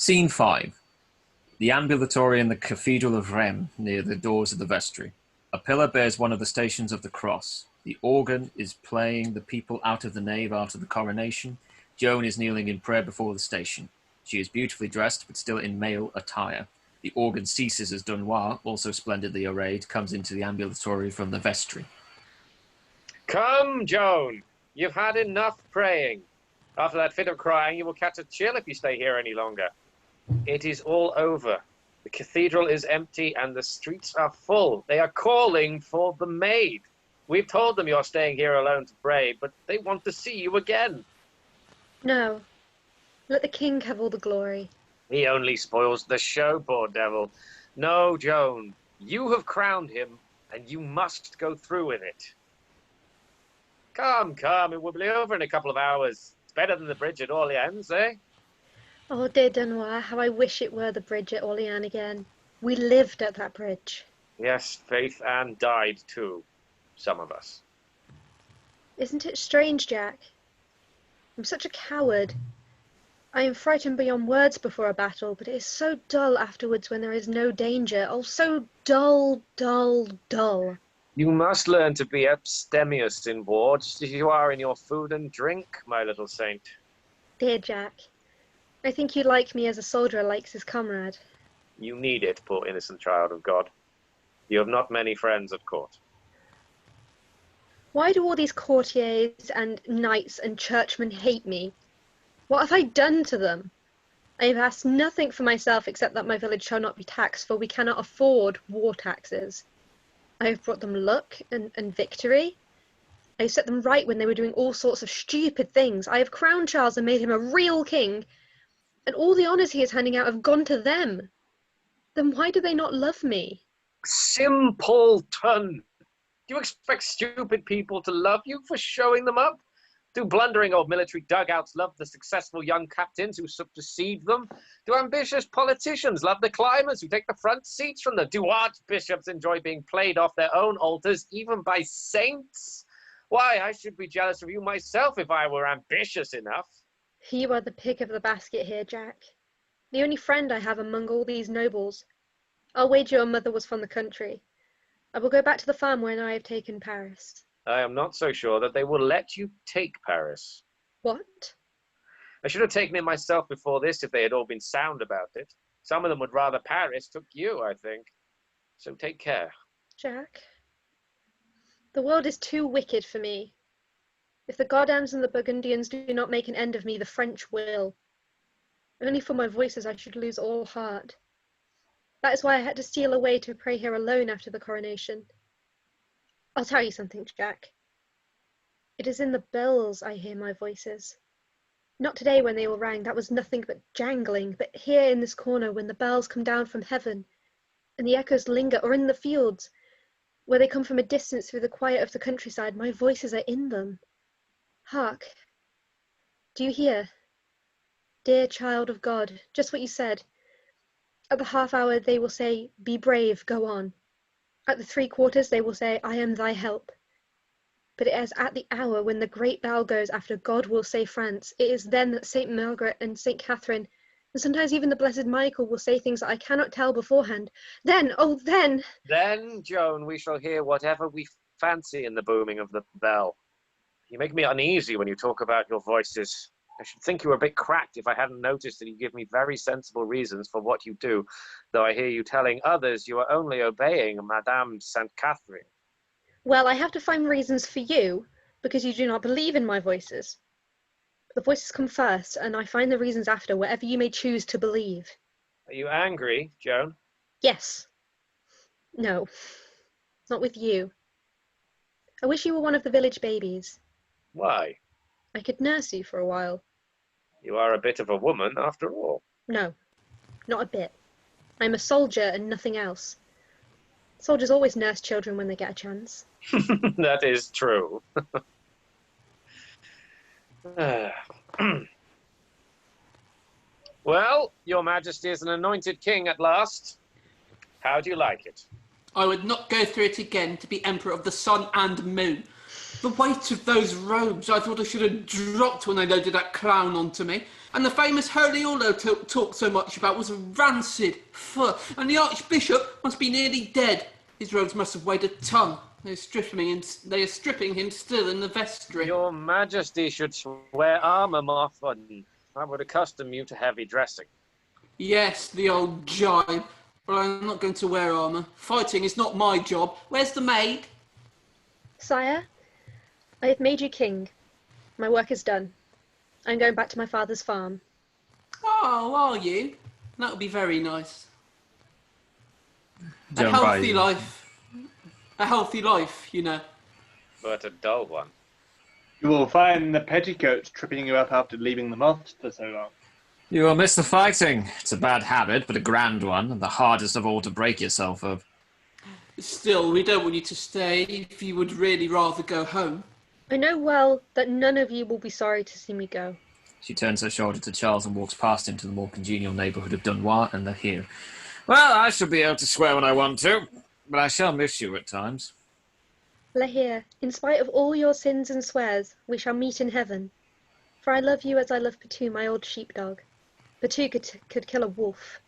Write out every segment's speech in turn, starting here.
Scene 5. The ambulatory in the Cathedral of Rheims, near the doors of the vestry. A pillar bears one of the stations of the cross. The organ is playing the people out of the nave after the coronation. Joan is kneeling in prayer before the station. She is beautifully dressed, but still in male attire. The organ ceases as Dunois, also splendidly arrayed, comes into the ambulatory from the vestry. Come, Joan. You've had enough praying. After that fit of crying, you will catch a chill if you stay here any longer. It is all over. The cathedral is empty and the streets are full. They are calling for the maid. We've told them you're staying here alone to pray, but they want to see you again. No. Let the king have all the glory. He only spoils the show, poor devil. No, Joan, you have crowned him, and you must go through with it. Come, come, it will be over in a couple of hours. It's better than the bridge at Orleans, eh? Oh, dear Dunois, how I wish it were the bridge at Orleans again. We lived at that bridge. Yes, faith, and died too. Some of us. Isn't it strange, Jack? I'm such a coward. I am frightened beyond words before a battle, but it is so dull afterwards when there is no danger. Oh, so dull, dull, dull. You must learn to be abstemious in war, just as you are in your food and drink, my little saint. Dear Jack, I think you like me as a soldier likes his comrade. You need it, poor innocent child of God. You have not many friends at court. Why do all these courtiers and knights and churchmen hate me? What have I done to them? I have asked nothing for myself except that my village shall not be taxed, for we cannot afford war taxes. I have brought them luck and victory. I have set them right when they were doing all sorts of stupid things. I have crowned Charles and made him a real king, and all the honours he is handing out have gone to them. Then why do they not love me? Simpleton! Do you expect stupid people to love you for showing them up? Do blundering old military dugouts love the successful young captains who supersede them? Do ambitious politicians love the climbers who take the front seats from them? Do archbishops enjoy being played off their own altars, even by saints? Why, I should be jealous of you myself if I were ambitious enough. You are the pig of the basket here, Jack. The only friend I have among all these nobles. I'll wager your mother was from the country. I will go back to the farm when I have taken Paris. I am not so sure that they will let you take Paris. What? I should have taken it myself before this if they had all been sound about it. Some of them would rather Paris took you, I think. So take care. Jack, the world is too wicked for me. If the Gardams and the Burgundians do not make an end of me, the French will. Only for my voices I should lose all heart. That is why I had to steal away to pray here alone after the coronation. I'll tell you something, Jack. It is in the bells I hear my voices. Not today when they all rang, that was nothing but jangling, but here in this corner when the bells come down from heaven, and the echoes linger, or in the fields, where they come from a distance through the quiet of the countryside, my voices are in them. Hark. Do you hear? Dear child of God, just what you said. At the half hour they will say, be brave, go on. At the 3/4 they will say, I am thy help. But it is at the hour when the great bell goes after God will save France. It is then that St. Margaret and St. Catherine, and sometimes even the Blessed Michael, will say things that I cannot tell beforehand. Then, oh then! Then, Joan, we shall hear whatever we fancy in the booming of the bell. You make me uneasy when you talk about your voices. I should think you were a bit cracked if I hadn't noticed that you give me very sensible reasons for what you do, though I hear you telling others you are only obeying Madame St. Catherine. Well, I have to find reasons for you, because you do not believe in my voices. The voices come first, and I find the reasons after, wherever you may choose to believe. Are you angry, Joan? Yes. No. Not with you. I wish you were one of the village babies. Why? I could nurse you for a while. You are a bit of a woman, after all. No, not a bit. I'm a soldier and nothing else. Soldiers always nurse children when they get a chance. That is true. Well, your Majesty is an anointed king at last. How do you like it? I would not go through it again to be Emperor of the Sun and Moon. The weight of those robes, I thought I should have dropped when they loaded that crown onto me. And the famous Holy Orlo talked so much about was rancid. And the Archbishop must be nearly dead. His robes must have weighed a ton. They are stripping him still in the vestry. Your Majesty should wear armour more often. I would accustom you to heavy dressing. Yes, the old jibe. But I'm not going to wear armour. Fighting is not my job. Where's the maid? Sire, I have made you king. My work is done. I'm going back to my father's farm. Oh, are you? That would be very nice. A Joan healthy life. A healthy life, you know. But a dull one. You will find the petticoats tripping you up after leaving the moths for so long. You will miss the fighting. It's a bad habit, but a grand one, and the hardest of all to break yourself of. Still, we don't want you to stay if you would really rather go home. I know well that none of you will be sorry to see me go. She turns her shoulder to Charles and walks past him to the more congenial neighbourhood of Dunois and the here. Well, I shall be able to swear when I want to, but I shall miss you at times. Lahir, in spite of all your sins and swears, we shall meet in heaven. For I love you as I love Patu, my old sheepdog. Patu could kill a wolf.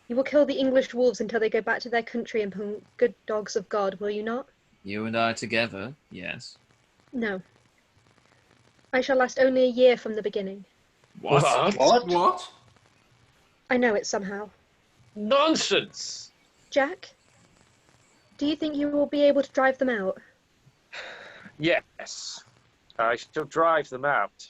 You will kill the English wolves until they go back to their country and become good dogs of God, will you not? You and I together, yes. No. I shall last only a year from the beginning. What? What? I know it somehow. Nonsense! Jack, do you think you will be able to drive them out? Yes. I shall drive them out.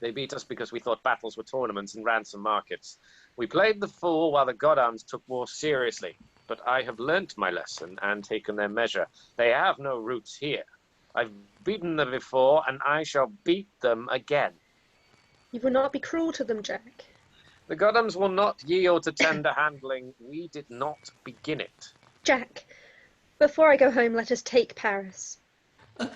They beat us because we thought battles were tournaments and ransom markets. We played the fool while the Godams took war seriously. But I have learnt my lesson and taken their measure. They have no roots here. I've beaten them before, and I shall beat them again. You will not be cruel to them, Jack. The Godams will not yield to tender handling. We did not begin it. Jack, before I go home, let us take Paris.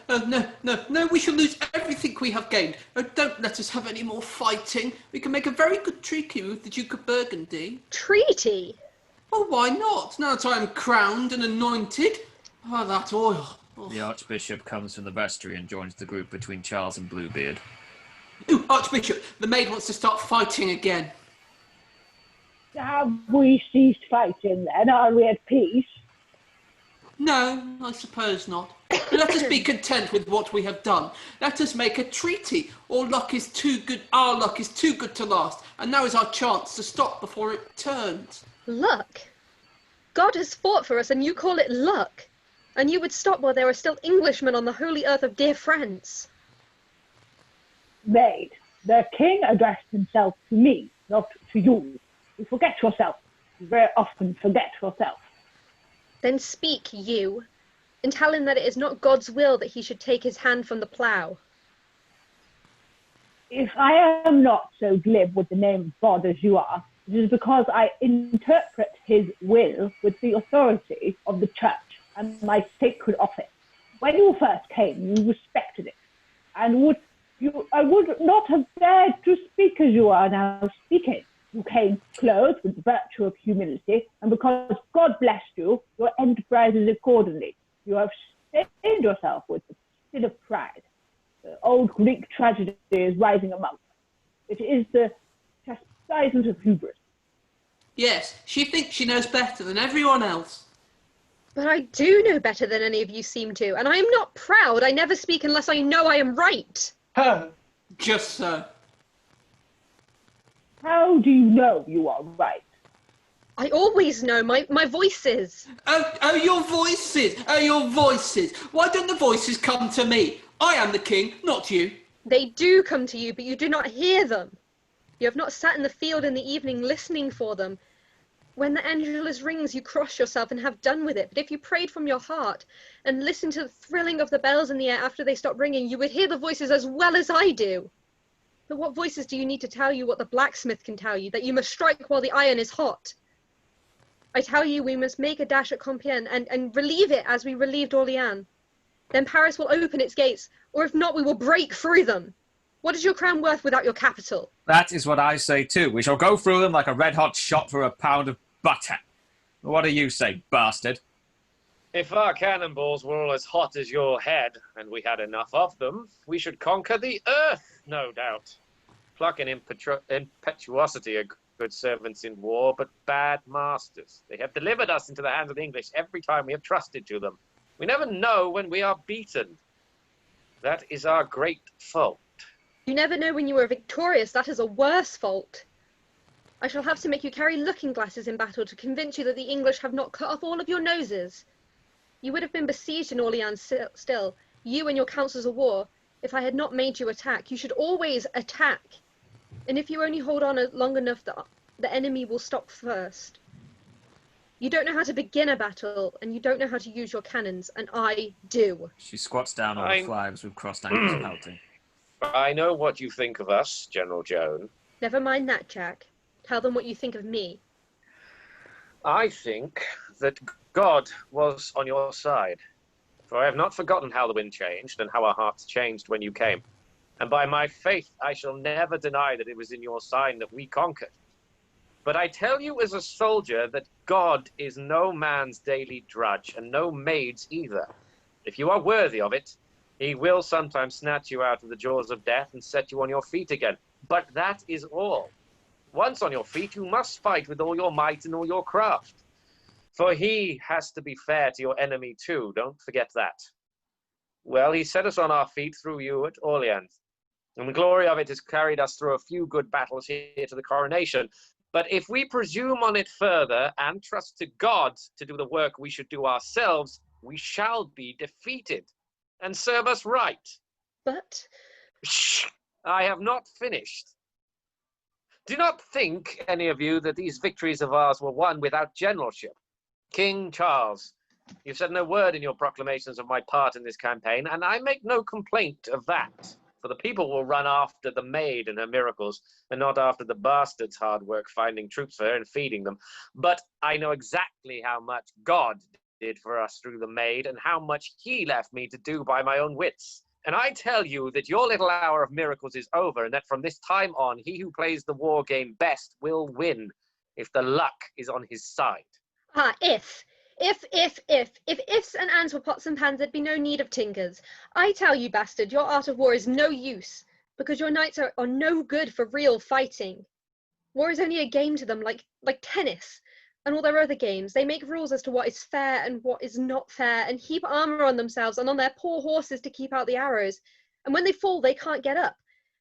No, we shall lose everything we have gained. Don't let us have any more fighting. We can make a very good treaty with the Duke of Burgundy. Treaty? Well, why not? Now that I am crowned and anointed. Oh, that oil. Oh. The Archbishop comes from the vestry and joins the group between Charles and Bluebeard. Ooh, Archbishop, the maid wants to start fighting again. Have we ceased fighting then? Are we at peace? No, I suppose not. Let us be content with what we have done. Let us make a treaty. Our luck is too good to last, and now is our chance to stop before it turns. Luck? God has fought for us, and you call it luck? And you would stop while there are still Englishmen on the holy earth of dear France? Maid, the king addressed himself to me, not to you. You forget yourself. You very often forget yourself. Then speak, you, and tell him that it is not God's will that he should take his hand from the plough. If I am not so glib with the name of God as you are, it is because I interpret his will with the authority of the church and my sacred office. When you first came, you respected it, and I would not have dared to speak as you are now speaking. You came clothed with the virtue of humility, and because God blessed you, your enterprise is accordingly. You have stained yourself with the sin of pride. The old Greek tragedy is rising among us. It is the chastisement of hubris. Yes, she thinks she knows better than everyone else. But I do know better than any of you seem to, and I am not proud. I never speak unless I know I am right. Just so. How do you know you are right? I always know my voices. Oh, your voices. Oh, your voices. Why don't the voices come to me? I am the king, not you. They do come to you, but you do not hear them. You have not sat in the field in the evening listening for them. When the Angelus rings, you cross yourself and have done with it. But if you prayed from your heart and listened to the thrilling of the bells in the air after they stop ringing, you would hear the voices as well as I do. But what voices do you need to tell you what the blacksmith can tell you, that you must strike while the iron is hot? I tell you we must make a dash at Compiègne and relieve it as we relieved Orléans. Then Paris will open its gates, or if not, we will break through them. What is your crown worth without your capital? That is what I say too. We shall go through them like a red-hot shot for a pound of butter. What do you say, bastard? If our cannonballs were all as hot as your head, and we had enough of them, we should conquer the earth, no doubt. Pluck and impetuosity are good servants in war, but bad masters. They have delivered us into the hands of the English every time we have trusted to them. We never know when we are beaten. That is our great fault. You never know when you are victorious. That is a worse fault. I shall have to make you carry looking glasses in battle to convince you that the English have not cut off all of your noses. You would have been besieged in Orleans still, you and your councils of war, if I had not made you attack. You should always attack. And if you only hold on long enough, the enemy will stop first. You don't know how to begin a battle, and you don't know how to use your cannons, and I do. She squats down on the flags with crossed ankles, pouting. I know what you think of us, General Joan. Never mind that, Jack. Tell them what you think of me. I think that God was on your side. For I have not forgotten how the wind changed and how our hearts changed when you came. And by my faith, I shall never deny that it was in your sign that we conquered. But I tell you as a soldier that God is no man's daily drudge, and no maid's either. If you are worthy of it, he will sometimes snatch you out of the jaws of death and set you on your feet again. But that is all. Once on your feet, you must fight with all your might and all your craft. For he has to be fair to your enemy too, don't forget that. Well, he set us on our feet through you at Orleans, and the glory of it has carried us through a few good battles here to the coronation. But if we presume on it further and trust to God to do the work we should do ourselves, we shall be defeated. And serve us right. But... Shh! I have not finished. Do not think, any of you, that these victories of ours were won without generalship. King Charles, you've said no word in your proclamations of my part in this campaign, and I make no complaint of that. For the people will run after the maid and her miracles, and not after the bastard's hard work finding troops for her and feeding them. But I know exactly how much God did for us through the maid, and how much he left me to do by my own wits. And I tell you that your little hour of miracles is over, and that from this time on, he who plays the war game best will win, if the luck is on his side. Ah, if ifs and ands were pots and pans, there'd be no need of tinkers. I tell you, bastard, your art of war is no use, because your knights are no good for real fighting. War is only a game to them, like tennis, and all their other games. They make rules as to what is fair and what is not fair, and heap armour on themselves and on their poor horses to keep out the arrows. And when they fall, they can't get up,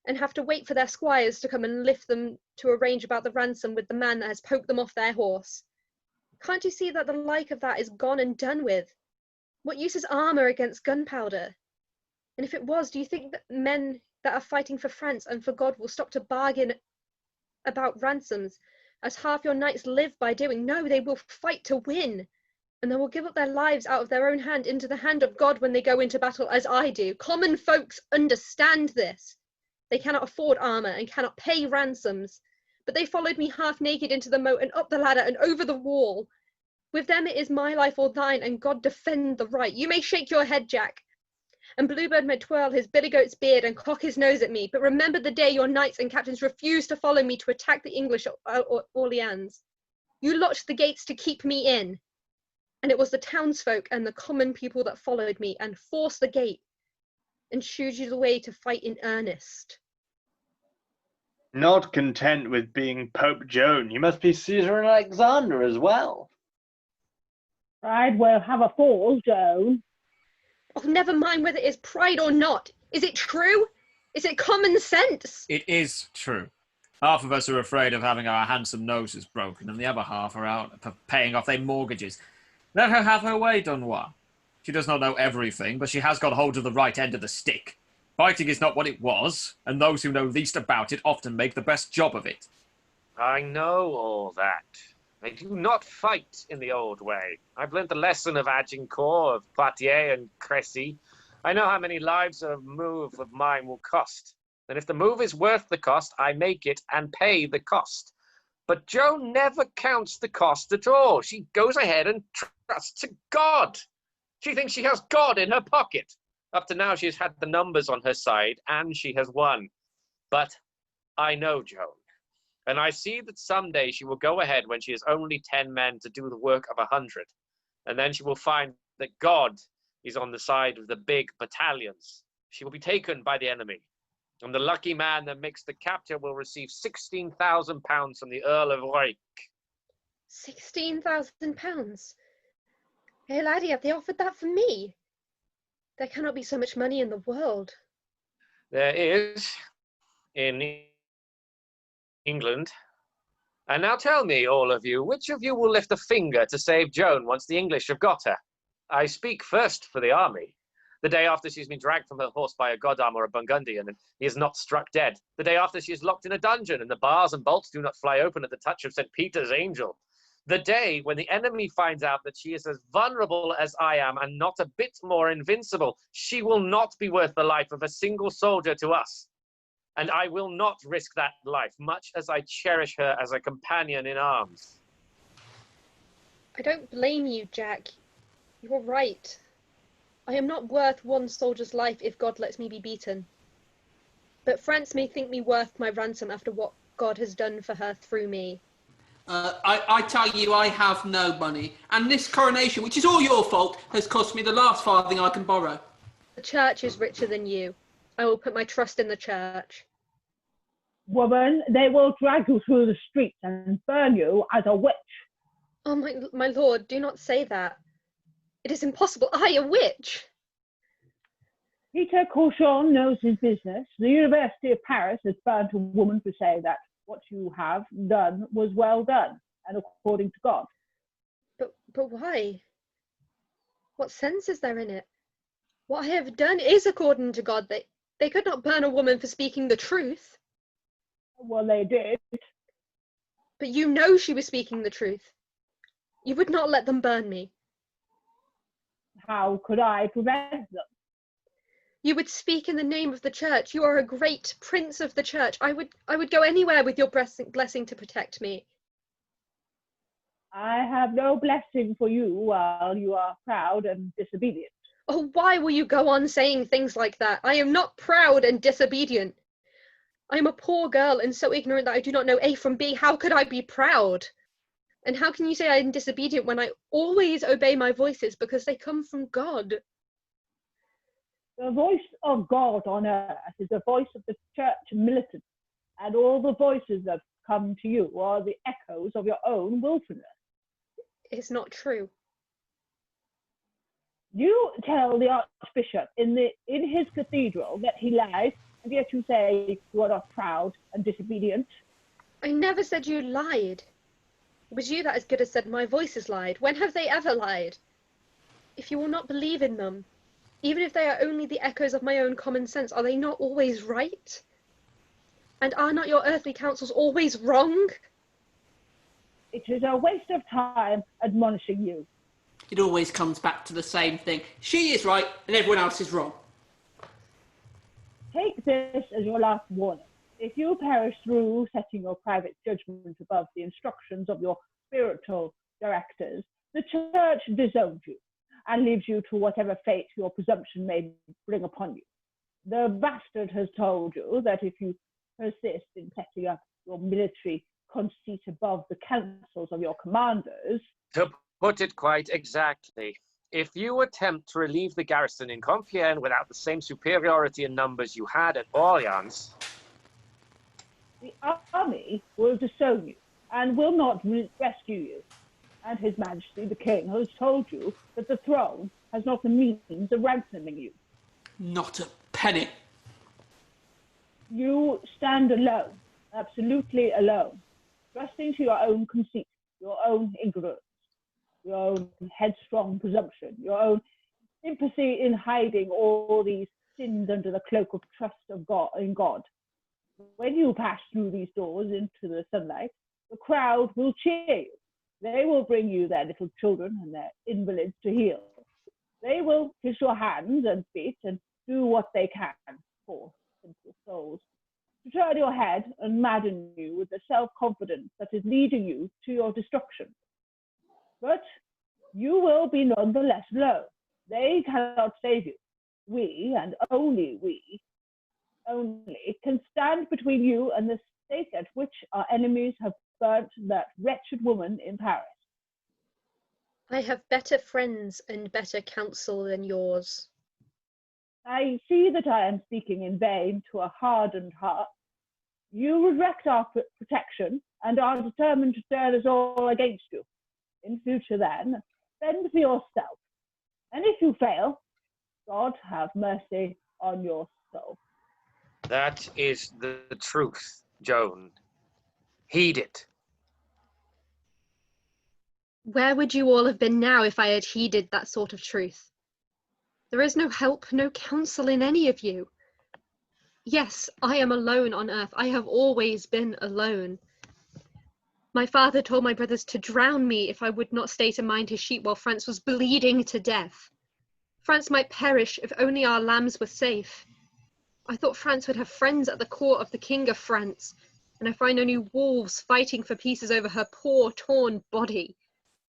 and have to wait for their squires to come and lift them to arrange about the ransom with the man that has poked them off their horse. Can't you see that the like of that is gone and done with? What use is armour against gunpowder? And if it was, do you think that men that are fighting for France and for God will stop to bargain about ransoms, as half your knights live by doing? No, they will fight to win, and they will give up their lives out of their own hand into the hand of God when they go into battle, as I do. Common folks understand this. They cannot afford armour and cannot pay ransoms. But they followed me half naked into the moat and up the ladder and over the wall. With them it is my life or thine, and God defend the right. You may shake your head, Jack, and Bluebeard may twirl his billy goat's beard and cock his nose at me, but remember the day your knights and captains refused to follow me to attack the English at Orleans. You locked the gates to keep me in, and it was the townsfolk and the common people that followed me and forced the gate and shooed you away to fight in earnest. Not content with being Pope Joan, you must be Caesar and Alexander as well. Pride will have a fall, Joan. Oh, never mind whether it is pride or not. Is it true? Is it common sense? It is true. Half of us are afraid of having our handsome noses broken, and the other half are out for paying off their mortgages. Let her have her way, Dunois. She does not know everything, but she has got hold of the right end of the stick. Fighting is not what it was, and those who know least about it often make the best job of it. I know all that. They do not fight in the old way. I've learnt the lesson of Agincourt, of Poitiers and Crécy. I know how many lives a move of mine will cost. And if the move is worth the cost, I make it and pay the cost. But Joan never counts the cost at all. She goes ahead and trusts to God. She thinks she has God in her pocket. Up to now, she has had the numbers on her side, and she has won. But I know Joan, and I see that someday she will go ahead when she has only 10 men to do the work of 100, and then she will find that God is on the side of the big battalions. She will be taken by the enemy. And the lucky man that makes the capture will receive £16,000 from the Earl of Warwick. £16,000? Hey, laddie, have they offered that for me? There cannot be so much money in the world. There is, in England. And now tell me, all of you, which of you will lift a finger to save Joan once the English have got her? I speak first for the army. The day after she's been dragged from her horse by a Godam or a Burgundian and he is not struck dead. The day after she is locked in a dungeon and the bars and bolts do not fly open at the touch of St. Peter's angel. The day when the enemy finds out that she is as vulnerable as I am and not a bit more invincible. She will not be worth the life of a single soldier to us. And I will not risk that life, much as I cherish her as a companion in arms. I don't blame you, Jack. You're right. I am not worth one soldier's life if God lets me be beaten. But France may think me worth my ransom after what God has done for her through me. I tell you, I have no money. And this coronation, which is all your fault, has cost me the last farthing I can borrow. The church is richer than you. I will put my trust in the church. Woman, they will drag you through the streets and burn you as a witch. Oh, my lord, do not say that. It is impossible. I, a witch! Peter Cauchon knows his business. The University of Paris has burnt a woman for saying that what you have done was well done, and according to God. But why? What sense is there in it? What I have done is according to God. They could not burn a woman for speaking the truth. Well, they did. But you know she was speaking the truth. You would not let them burn me. How could I prevent them? You would speak in the name of the church. You are a great prince of the church. I would go anywhere with your blessing to protect me. I have no blessing for you while you are proud and disobedient. Oh, why will you go on saying things like that? I am not proud and disobedient. I am a poor girl and so ignorant that I do not know A from B. How could I be proud? And how can you say I am disobedient when I always obey my voices because they come from God? The voice of God on earth is the voice of the church militant, and all the voices that come to you are the echoes of your own willfulness. It's not true. You tell the Archbishop in his cathedral that he lies, and yet you say you are not proud and disobedient. I never said you lied. It was you that as good as said my voices lied. When have they ever lied? If you will not believe in them, even if they are only the echoes of my own common sense, are they not always right? And are not your earthly counsels always wrong? It is a waste of time admonishing you. It always comes back to the same thing. She is right and everyone else is wrong. Take this as your last warning. If you perish through setting your private judgment above the instructions of your spiritual directors, the church disowns you and leaves you to whatever fate your presumption may bring upon you. The bastard has told you that if you persist in setting up your military conceit above the counsels of your commanders... To put it quite exactly, if you attempt to relieve the garrison in Compiègne without the same superiority in numbers you had at Orleans... The army will disown you and will not rescue you. And His Majesty the King has told you that the throne has not the means of ransoming you. Not a penny. You stand alone, absolutely alone, trusting to your own conceit, your own ignorance, your own headstrong presumption, your own impotency in hiding all these sins under the cloak of trust of God in God. When you pass through these doors into the sunlight, the crowd will cheer you. They will bring you their little children and their invalids to heal. They will kiss your hands and feet and do what they can for simple souls, to turn your head and madden you with the self-confidence that is leading you to your destruction. But you will be nonetheless alone. They cannot save you. We, and only we, can stand between you and the stake at which our enemies have burnt that wretched woman in Paris. I have better friends and better counsel than yours. I see that I am speaking in vain to a hardened heart. You reject our protection and are determined to turn us all against you. In future, then, fend for yourself. And if you fail, God have mercy on your soul. That is the truth, Joan. Heed it. Where would you all have been now if I had heeded that sort of truth? There is no help, no counsel in any of you. Yes, I am alone on earth. I have always been alone. My father told my brothers to drown me if I would not stay to mind his sheep while France was bleeding to death. France might perish if only our lambs were safe. I thought France would have friends at the court of the King of France, and I find only wolves fighting for pieces over her poor, torn body.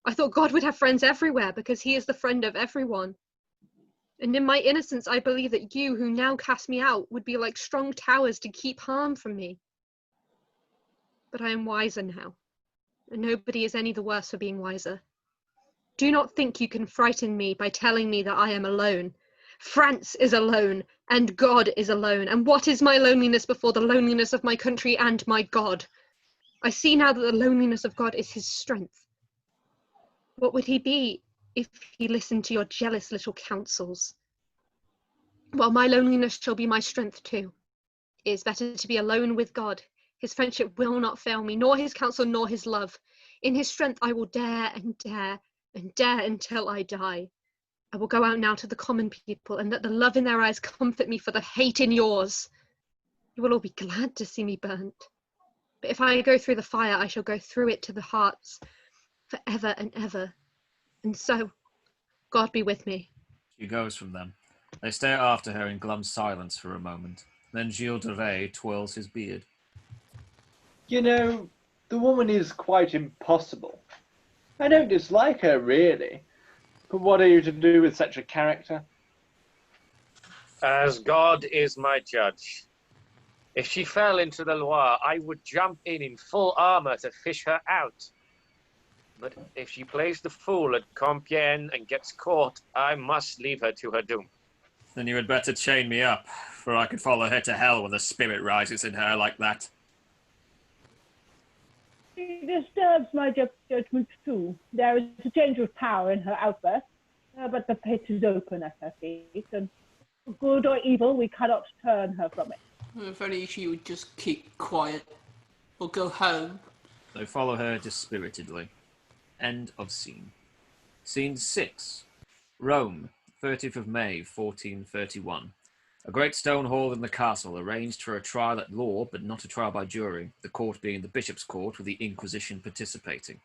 I thought God would have friends everywhere because he is the friend of everyone. And in my innocence, I believe that you, who now cast me out, would be like strong towers to keep harm from me. But I am wiser now, and nobody is any the worse for being wiser. Do not think you can frighten me by telling me that I am alone. France is alone, and God is alone. And what is my loneliness before the loneliness of my country and my God? I see now that the loneliness of God is his strength. What would he be if he listened to your jealous little counsels? Well, my loneliness shall be my strength too. It is better to be alone with God. His friendship will not fail me, nor his counsel, nor his love. In his strength I will dare and dare and dare until I die. I will go out now to the common people and let the love in their eyes comfort me for the hate in yours. You will all be glad to see me burnt. But if I go through the fire, I shall go through it to the hearts for ever and ever. And so, God be with me. She goes from them. They stare after her in glum silence for a moment. Then Gilles de Rais twirls his beard. You know, the woman is quite impossible. I don't dislike her, really. But what are you to do with such a character? As God is my judge. If she fell into the Loire, I would jump in full armor to fish her out. But if she plays the fool at Compiègne and gets caught, I must leave her to her doom. Then you had better chain me up, for I could follow her to hell when the spirit rises in her like that. She disturbs my judgment too. There is a change of power in her outburst, but the pit is open at her feet, and for good or evil, we cannot turn her from it. If only she would just keep quiet, or go home. They follow her dispiritedly. End of scene. Scene 6. Rome, 30th of May, 1431. A great stone hall in the castle, arranged for a trial at law, but not a trial by jury, the court being the bishop's court with the Inquisition participating.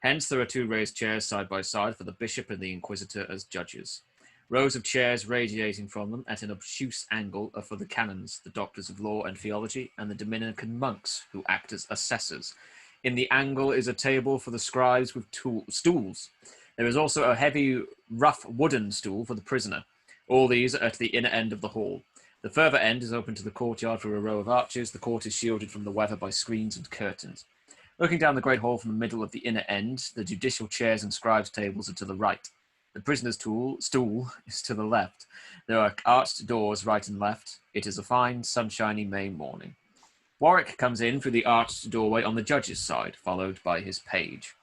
Hence there are 2 raised chairs side by side for the bishop and the Inquisitor as judges. Rows of chairs radiating from them at an obtuse angle are for the canons, the doctors of law and theology, and the Dominican monks, who act as assessors. In the angle is a table for the scribes with stools. There is also a heavy, rough wooden stool for the prisoner. All these are at the inner end of the hall. The further end is open to the courtyard through a row of arches. The court is shielded from the weather by screens and curtains. Looking down the great hall from the middle of the inner end, the judicial chairs and scribes' tables are to the right. The prisoner's stool is to the left. There are arched doors right and left. It is a fine, sunshiny May morning. Warwick comes in through the arched doorway on the judge's side, followed by his page.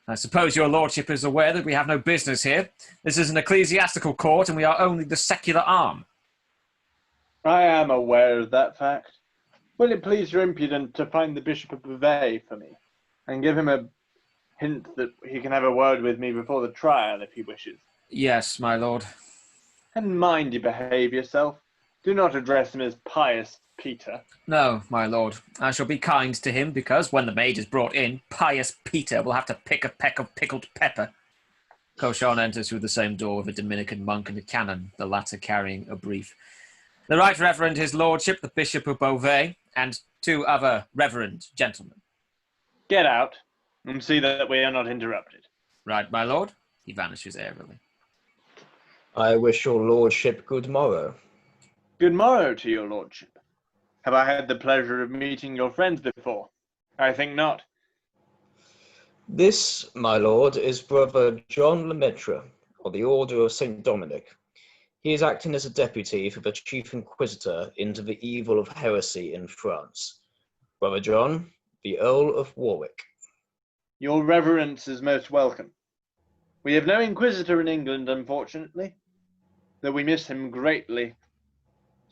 I suppose your lordship is aware that we have no business here. This is an ecclesiastical court, and we are only the secular arm. I am aware of that fact. Will it please your impudence to find the Bishop of Beauvais for me, and give him a hint that he can have a word with me before the trial, if he wishes? Yes, my lord. And mind you behave yourself. Do not address him as Pious Peter. No, my lord. I shall be kind to him, because when the maid is brought in, Pious Peter will have to pick a peck of pickled pepper. Cauchon enters through the same door with a Dominican monk and a canon, the latter carrying a brief. The Right Reverend His Lordship, the Bishop of Beauvais, and 2 other reverend gentlemen. Get out, and see that we are not interrupted. Right, my lord. He vanishes airily. I wish your lordship good morrow. Good morrow to your lordship. Have I had the pleasure of meeting your friends before? I think not. This, my lord, is Brother John Lemaitre, of the Order of St. Dominic. He is acting as a deputy for the Chief Inquisitor into the evil of heresy in France. Brother John, the Earl of Warwick. Your reverence is most welcome. We have no Inquisitor in England, unfortunately, though we miss him greatly,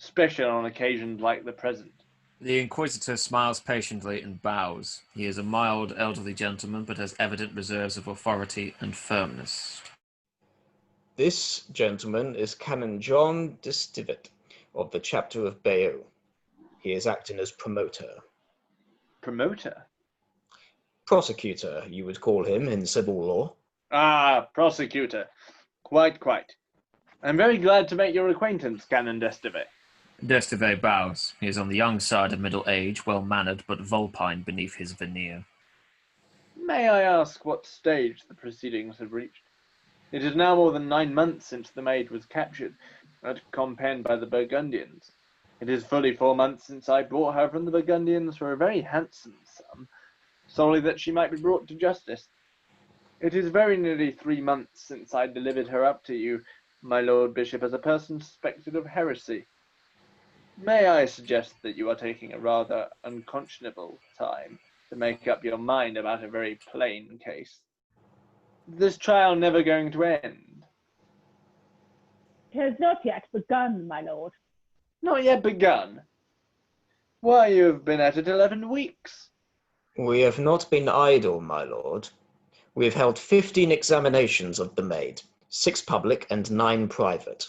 especially on occasions like the present. The Inquisitor smiles patiently and bows. He is a mild, elderly gentleman, but has evident reserves of authority and firmness. This gentleman is Canon John de Stivet of the chapter of Bayeux. He is acting as promoter. Promoter? Prosecutor, you would call him in civil law. Ah, prosecutor. Quite. I'm very glad to make your acquaintance, Canon de Stivet. D'Esteve bows. He is on the young side of middle age, well-mannered, but vulpine beneath his veneer. May I ask what stage the proceedings have reached? It is now more than 9 months since the maid was captured at Compiègne by the Burgundians. It is fully 4 months since I bought her from the Burgundians for a very handsome sum, solely that she might be brought to justice. It is very nearly 3 months since I delivered her up to you, my Lord Bishop, as a person suspected of heresy. May I suggest that you are taking a rather unconscionable time to make up your mind about a very plain case? Is this trial never going to end? It has not yet begun, my lord. Not yet begun? Why, you have been at it 11 weeks. We have not been idle, my lord. We have held 15 examinations of the maid, 6 public and 9 private.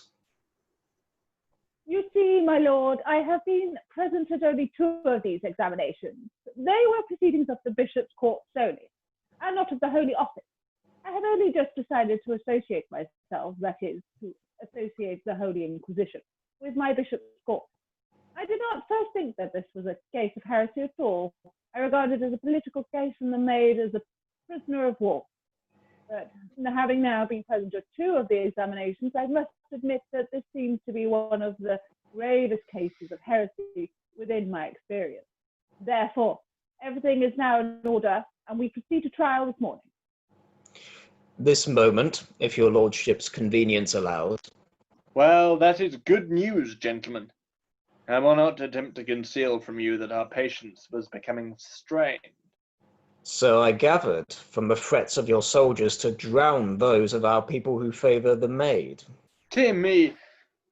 You see, my lord, I have been present at only 2 of these examinations. They were proceedings of the bishop's court solely, and not of the Holy Office. I have only just decided to associate myself, that is, to associate the Holy Inquisition, with my bishop's court. I did not first think that this was a case of heresy at all. I regarded it as a political case and the maid as a prisoner of war. But having now been present at 2 of the examinations, I must admit that this seems to be one of the gravest cases of heresy within my experience. Therefore, everything is now in order, and we proceed to trial this morning. This moment, if your lordship's convenience allows. Well, that is good news, gentlemen. I will not attempt to conceal from you that our patience was becoming strained. So I gathered from the threats of your soldiers to drown those of our people who favour the maid. Dear me,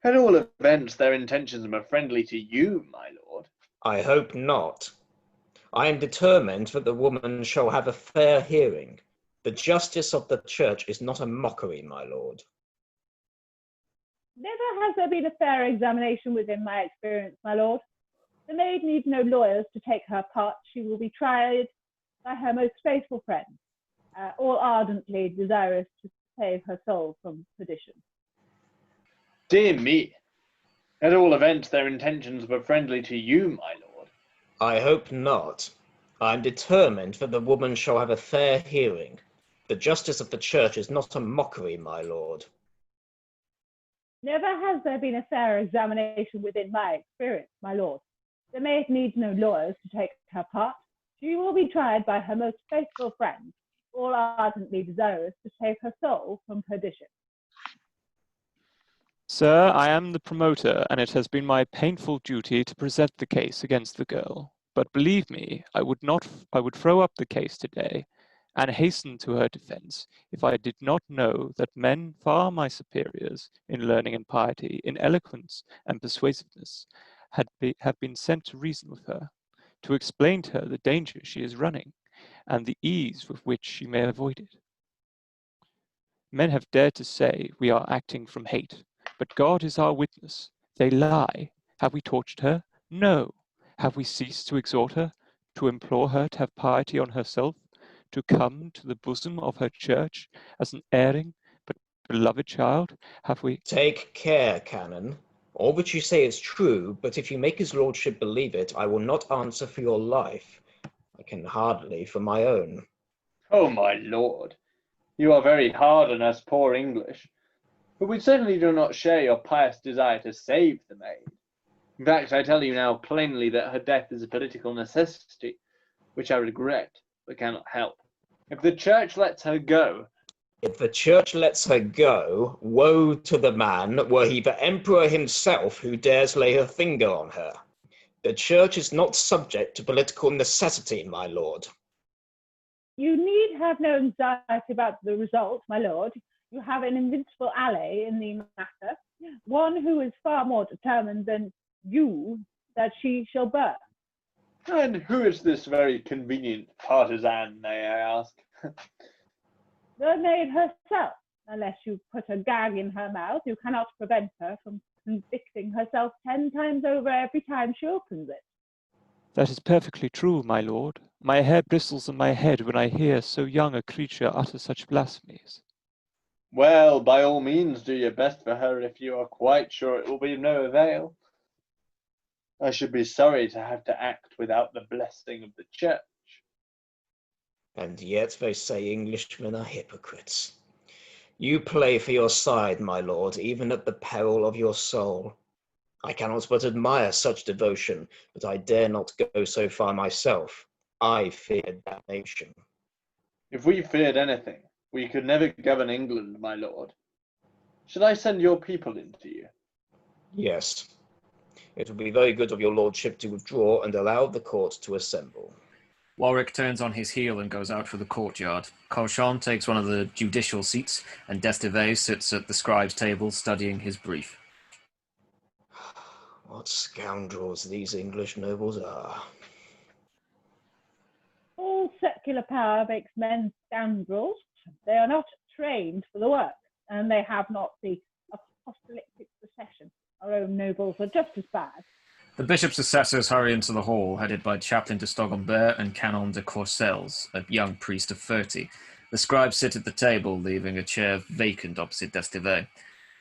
at all events their intentions were friendly to you, my lord. I hope not. I am determined that the woman shall have a fair hearing. The justice of the church is not a mockery, my lord. Never has there been a fair examination within my experience, my lord. The maid needs no lawyers to take her part. She will be tried by her most faithful friends, all ardently desirous to save her soul from perdition. Dear me, at all events their intentions were friendly to you, my lord. I hope not. I am determined that the woman shall have a fair hearing. The justice of the church is not a mockery, my lord. Never has there been a fair examination within my experience, my lord. The maid needs no lawyers to take her part. She will be tried by her most faithful friends, all ardently desirous to save her soul from perdition. Sir, I am the promoter, and it has been my painful duty to present the case against the girl. But believe me, I would throw up the case today and hasten to her defense if I did not know that men far my superiors in learning and piety, in eloquence and persuasiveness, have been sent to reason with her, to explain to her the danger she is running, and the ease with which she may avoid it. Men have dared to say we are acting from hate, but God is our witness. They lie. Have we tortured her? No. Have we ceased to exhort her, to implore her to have piety on herself, to come to the bosom of her church as an erring but beloved child? Have we... Take care, Canon. All that you say is true, but if you make his lordship believe it, I will not answer for your life. I can hardly for my own. Oh, my lord, you are very hard on us poor English, but we certainly do not share your pious desire to save the maid. In fact, I tell you now plainly that her death is a political necessity, which I regret, but cannot help. If the church lets her go... If the church lets her go, woe to the man, were he the emperor himself, who dares lay her finger on her. The church is not subject to political necessity, my lord. You need have no anxiety about the result, my lord. You have an invincible ally in the matter, one who is far more determined than you that she shall burn. And who is this very convenient partisan, may I ask? The maid herself. Unless you put a gag in her mouth, you cannot prevent her from convicting herself 10 times over every time she opens it. That is perfectly true, my lord. My hair bristles on my head when I hear so young a creature utter such blasphemies. Well, by all means, do your best for her if you are quite sure it will be of no avail. I should be sorry to have to act without the blessing of the church. And yet they say Englishmen are hypocrites. You play for your side, my lord, even at the peril of your soul. I cannot but admire such devotion, but I dare not go so far myself. I fear damnation. If we feared anything, we could never govern England, my lord. Should I send your people in to you? Yes. It would be very good of your lordship to withdraw and allow the court to assemble. Warwick turns on his heel and goes out for the courtyard. Cauchon takes one of the judicial seats, and Destivais sits at the scribe's table studying his brief. What scoundrels these English nobles are. All secular power makes men scoundrels. They are not trained for the work, and they have not the apostolic succession. Our own nobles are just as bad. The bishop's assessors hurry into the hall, headed by Chaplain de Stogumber and Canon de Courcelles, a young priest of 30. The scribes sit at the table, leaving a chair vacant opposite Destivais.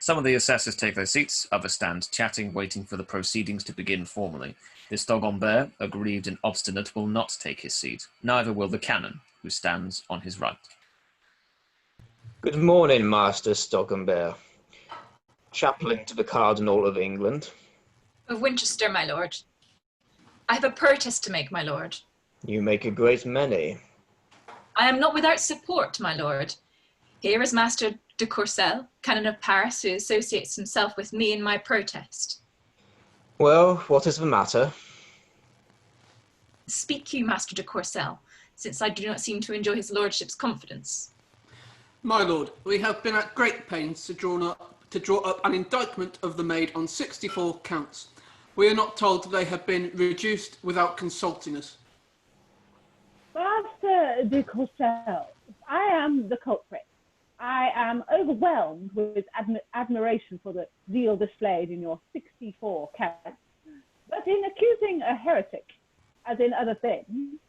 Some of the assessors take their seats, others stand chatting, waiting for the proceedings to begin formally. De Stogumber, aggrieved and obstinate, will not take his seat. Neither will the canon, who stands on his right. Good morning, Master Stogumber. Chaplain to the Cardinal of England. Of Winchester, my lord. I have a protest to make, my lord. You make a great many. I am not without support, my lord. Here is Master de Courcelles, Canon of Paris, who associates himself with me in my protest. Well, what is the matter? Speak you, Master de Courcelles, since I do not seem to enjoy his lordship's confidence. My lord, we have been at great pains to draw up an indictment of the maid on 64 counts. We are not told they have been reduced without consulting us. Master de Courcelles, I am the culprit. I am overwhelmed with admiration for the zeal displayed in your 64 counts. But in accusing a heretic, as in other things,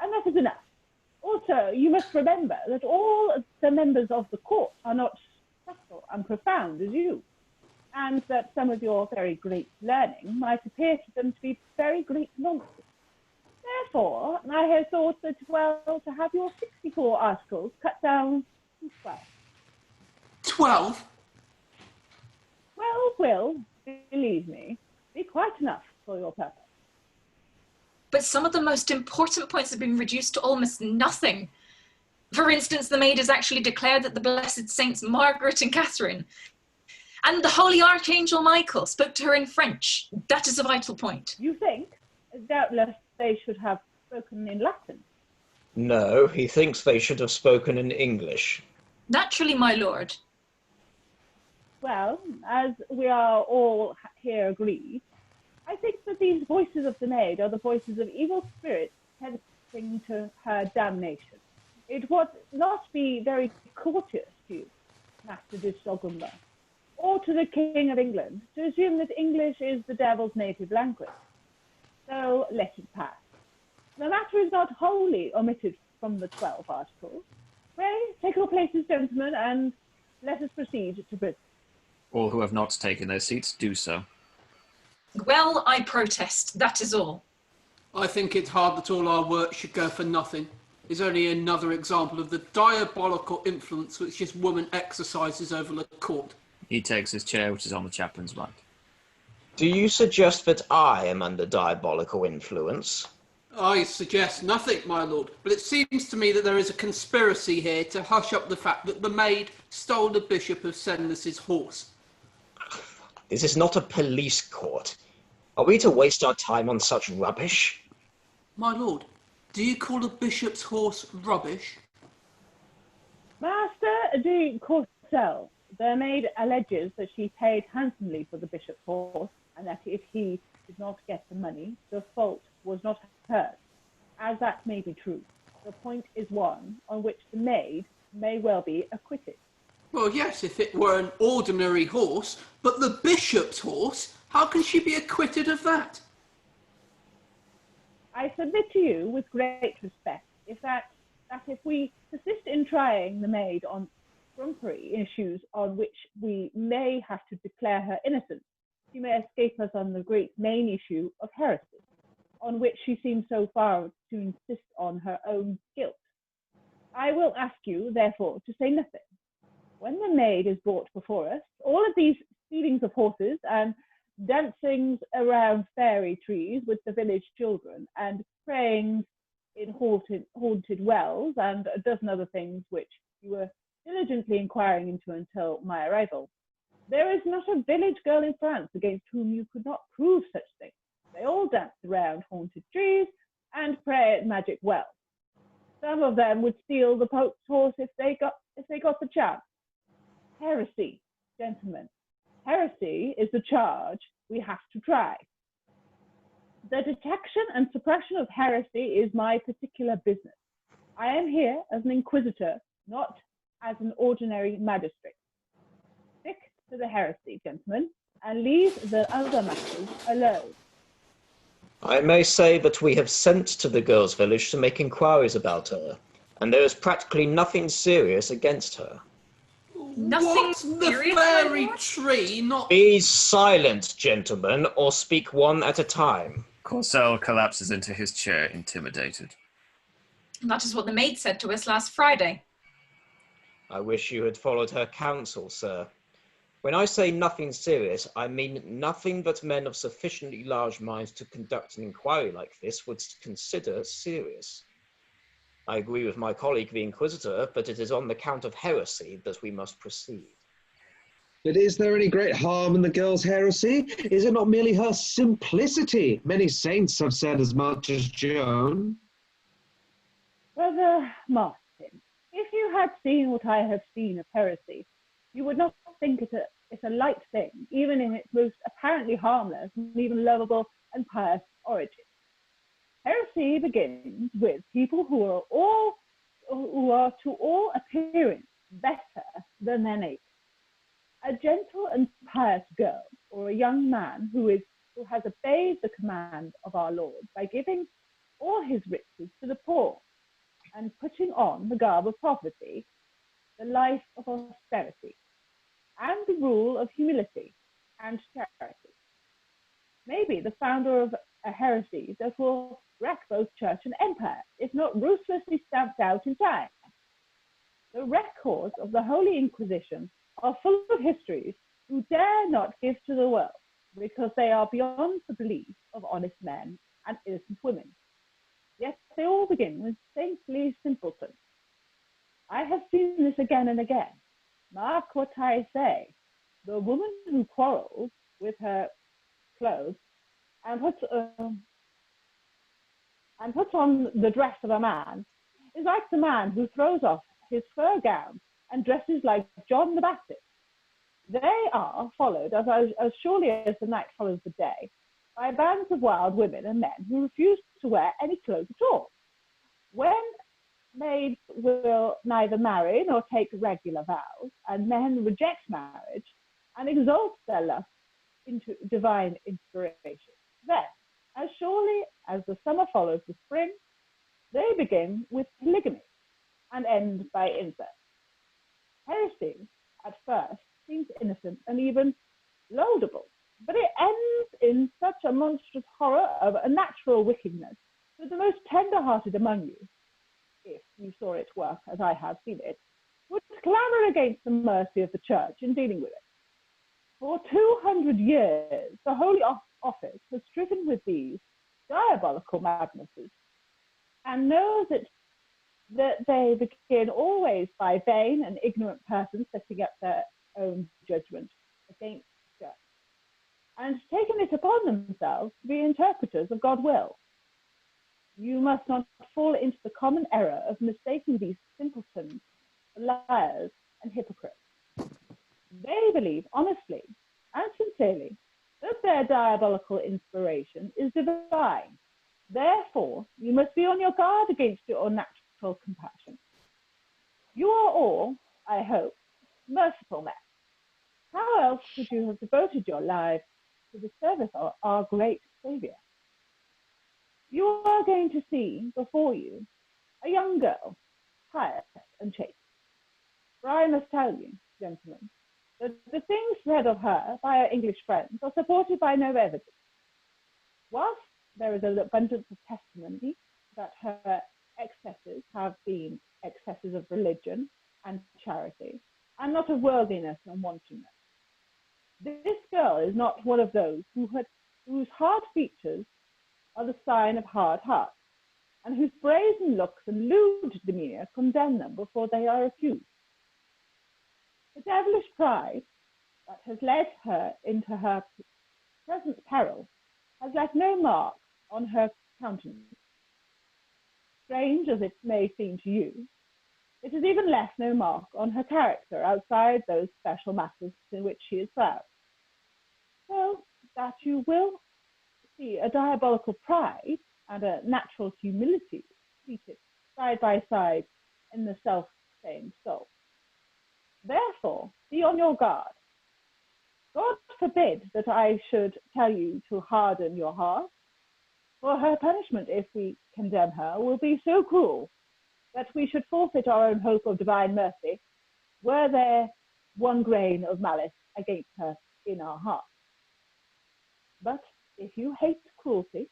enough is enough. Also, you must remember that all the members of the court are not subtle and profound as you, and that some of your very great learning might appear to them to be very great nonsense. Therefore, I have thought that well to have your 64 articles cut down to 12. 12? 12 will, believe me, be quite enough for your purpose. But some of the most important points have been reduced to almost nothing. For instance, the maid has actually declared that the blessed saints Margaret and Catherine and the holy Archangel Michael spoke to her in French. That is a vital point. You think, doubtless, they should have spoken in Latin? No, he thinks they should have spoken in English. Naturally, my lord. Well, as we are all here agreed, I think that these voices of the maid are the voices of evil spirits tempting to her damnation. It would not be very courteous to you, Master de Stogumber, or to the King of England, to assume that English is the devil's native language. So let it pass. The matter is not wholly omitted from the 12 articles. Pray, take your places, gentlemen, and let us proceed to business. All who have not taken their seats do so. Well, I protest, that is all. I think it's hard that all our work should go for nothing. It's only another example of the diabolical influence which this woman exercises over the court. He takes his chair, which is on the chaplain's right. Do you suggest that I am under diabolical influence? I suggest nothing, my lord, but it seems to me that there is a conspiracy here to hush up the fact that the maid stole the Bishop of Senlis's horse. This is not a police court. Are we to waste our time on such rubbish? My lord, do you call a bishop's horse rubbish? Master de Courcelles, the maid alleges that she paid handsomely for the bishop's horse, and that if he did not get the money, the fault was not hers. As that may be true, the point is one on which the maid may well be acquitted. Well, yes, if it were an ordinary horse, but the bishop's horse, how can she be acquitted of that? I submit to you with great respect that if we persist in trying the maid on trumpery issues on which we may have to declare her innocent, she may escape us on the great main issue of heresy, on which she seems so far to insist on her own guilt. I will ask you, therefore, to say nothing. When the maid is brought before us, all of these stealings of horses and dancings around fairy trees with the village children and prayings in haunted wells and a dozen other things which you were diligently inquiring into until my arrival. There is not a village girl in France against whom you could not prove such things. They all dance around haunted trees and pray at magic wells. Some of them would steal the Pope's horse if they got the chance. Heresy, gentlemen. Heresy is the charge we have to try. The detection and suppression of heresy is my particular business. I am here as an inquisitor, not as an ordinary magistrate. Stick to the heresy, gentlemen, and leave the other matters alone. I may say that we have sent to the girl's village to make inquiries about her, and there is practically nothing serious against her. Nothing What's the serious, fairy my lord? tree not... Be silent, gentlemen, or speak one at a time. Courcelles collapses into his chair, intimidated. That is what the maid said to us last Friday. I wish you had followed her counsel, sir. When I say nothing serious, I mean nothing that men of sufficiently large minds to conduct an inquiry like this would consider serious. I agree with my colleague, the Inquisitor, but it is on the count of heresy that we must proceed. But is there any great harm in the girl's heresy? Is it not merely her simplicity? Many saints have said as much as Joan. Brother Martin, if you had seen what I have seen of heresy, you would not think it's a light thing, even in its most apparently harmless and even lovable and pious origin. Heresy begins with people who are to all appearance better than their neighbours. A gentle and pious girl, or a young man who has obeyed the command of our Lord by giving all his riches to the poor and putting on the garb of poverty, the life of austerity, and the rule of humility and charity. Maybe the founder of a heresy that will wreck both church and empire, if not ruthlessly stamped out in time. The records of the Holy Inquisition are full of histories who dare not give to the world because they are beyond the belief of honest men and innocent women. Yet they all begin with saintly simpletons. I have seen this again and again. Mark what I say. The woman who quarrels with her clothes and puts on the dress of a man is like the man who throws off his fur gown and dresses like John the Baptist. They are followed, as surely as the night follows the day, by bands of wild women and men who refuse to wear any clothes at all. When maids will neither marry nor take regular vows, and men reject marriage and exalt their lust into divine inspiration, then, as surely as the summer follows the spring, they begin with polygamy and end by incest. Heresy, at first, seems innocent and even laudable, but it ends in such a monstrous horror of a natural wickedness that the most tender-hearted among you, if you saw it work as I have seen it, would clamour against the mercy of the Church in dealing with it. For 200 years, the Holy Office has striven with these diabolical madnesses and know that they begin always by vain and ignorant persons setting up their own judgment against God, and taking it upon themselves to be interpreters of God's will. You must not fall into the common error of mistaking these simpletons for liars and hypocrites. They believe honestly and sincerely that their diabolical inspiration is divine. Therefore, you must be on your guard against your unnatural compassion. You are all, I hope, merciful men. How else could you have devoted your lives to the service of our great Saviour? You are going to see before you a young girl, pious and chaste. For I must tell you, gentlemen, that the things said of her by her English friends are supported by no evidence. Whilst there is an abundance of testimony that her excesses have been excesses of religion and charity, and not of worldliness and wantonness, this girl is not one of those whose hard features are the sign of hard hearts, and whose brazen looks and lewd demeanour condemn them before they are accused. The devilish pride that has led her into her present peril has left no mark on her countenance. Strange as it may seem to you, it has even left no mark on her character outside those special matters in which she is proud. So that you will see a diabolical pride and a natural humility seated side by side in the self-same soul. Therefore, be on your guard. God forbid that I should tell you to harden your heart, for her punishment, if we condemn her, will be so cruel that we should forfeit our own hope of divine mercy were there one grain of malice against her in our hearts. But if you hate cruelty,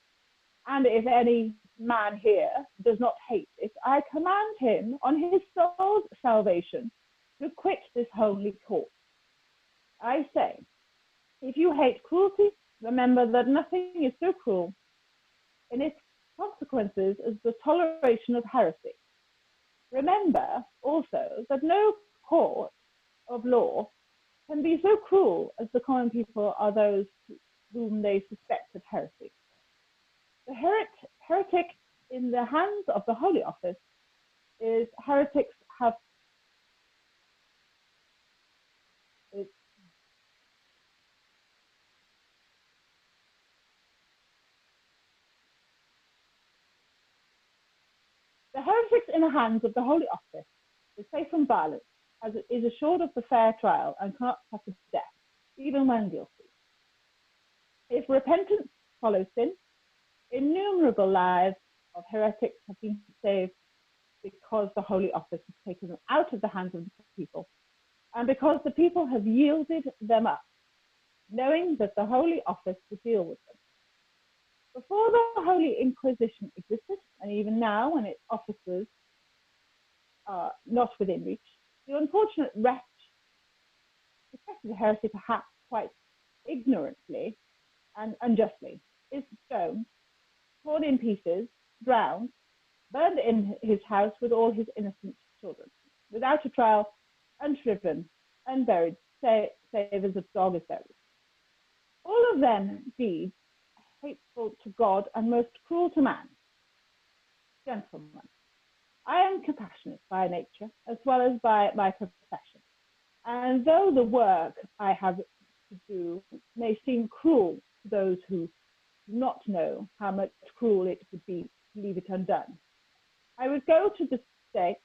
and if any man here does not hate it, I command him on his soul's salvation to quit this holy court. I say, if you hate cruelty, remember that nothing is so cruel in its consequences as the toleration of heresy. Remember also that no court of law can be so cruel as the common people are those whom they suspect of heresy. The heretic in the hands of the Holy Office is heretics have the heretics in the hands of the Holy Office is safe from violence, as it is assured of the fair trial and cannot suffer death, even when guilty. If repentance follows sin, innumerable lives of heretics have been saved because the Holy Office has taken them out of the hands of the people, and because the people have yielded them up, knowing that the Holy Office will deal with them. Before the Holy Inquisition existed, and even now when its officers are not within reach, the unfortunate wretch suspected heresy perhaps quite ignorantly and unjustly is stoned, torn in pieces, drowned, burned in his house with all his innocent children, without a trial, unshriven, unburied, save as a dog is buried. All of them deeds hateful to God and most cruel to man. Gentlemen, I am compassionate by nature as well as by my profession, and though the work I have to do may seem cruel to those who do not know how much cruel it would be to leave it undone, I would go to the stake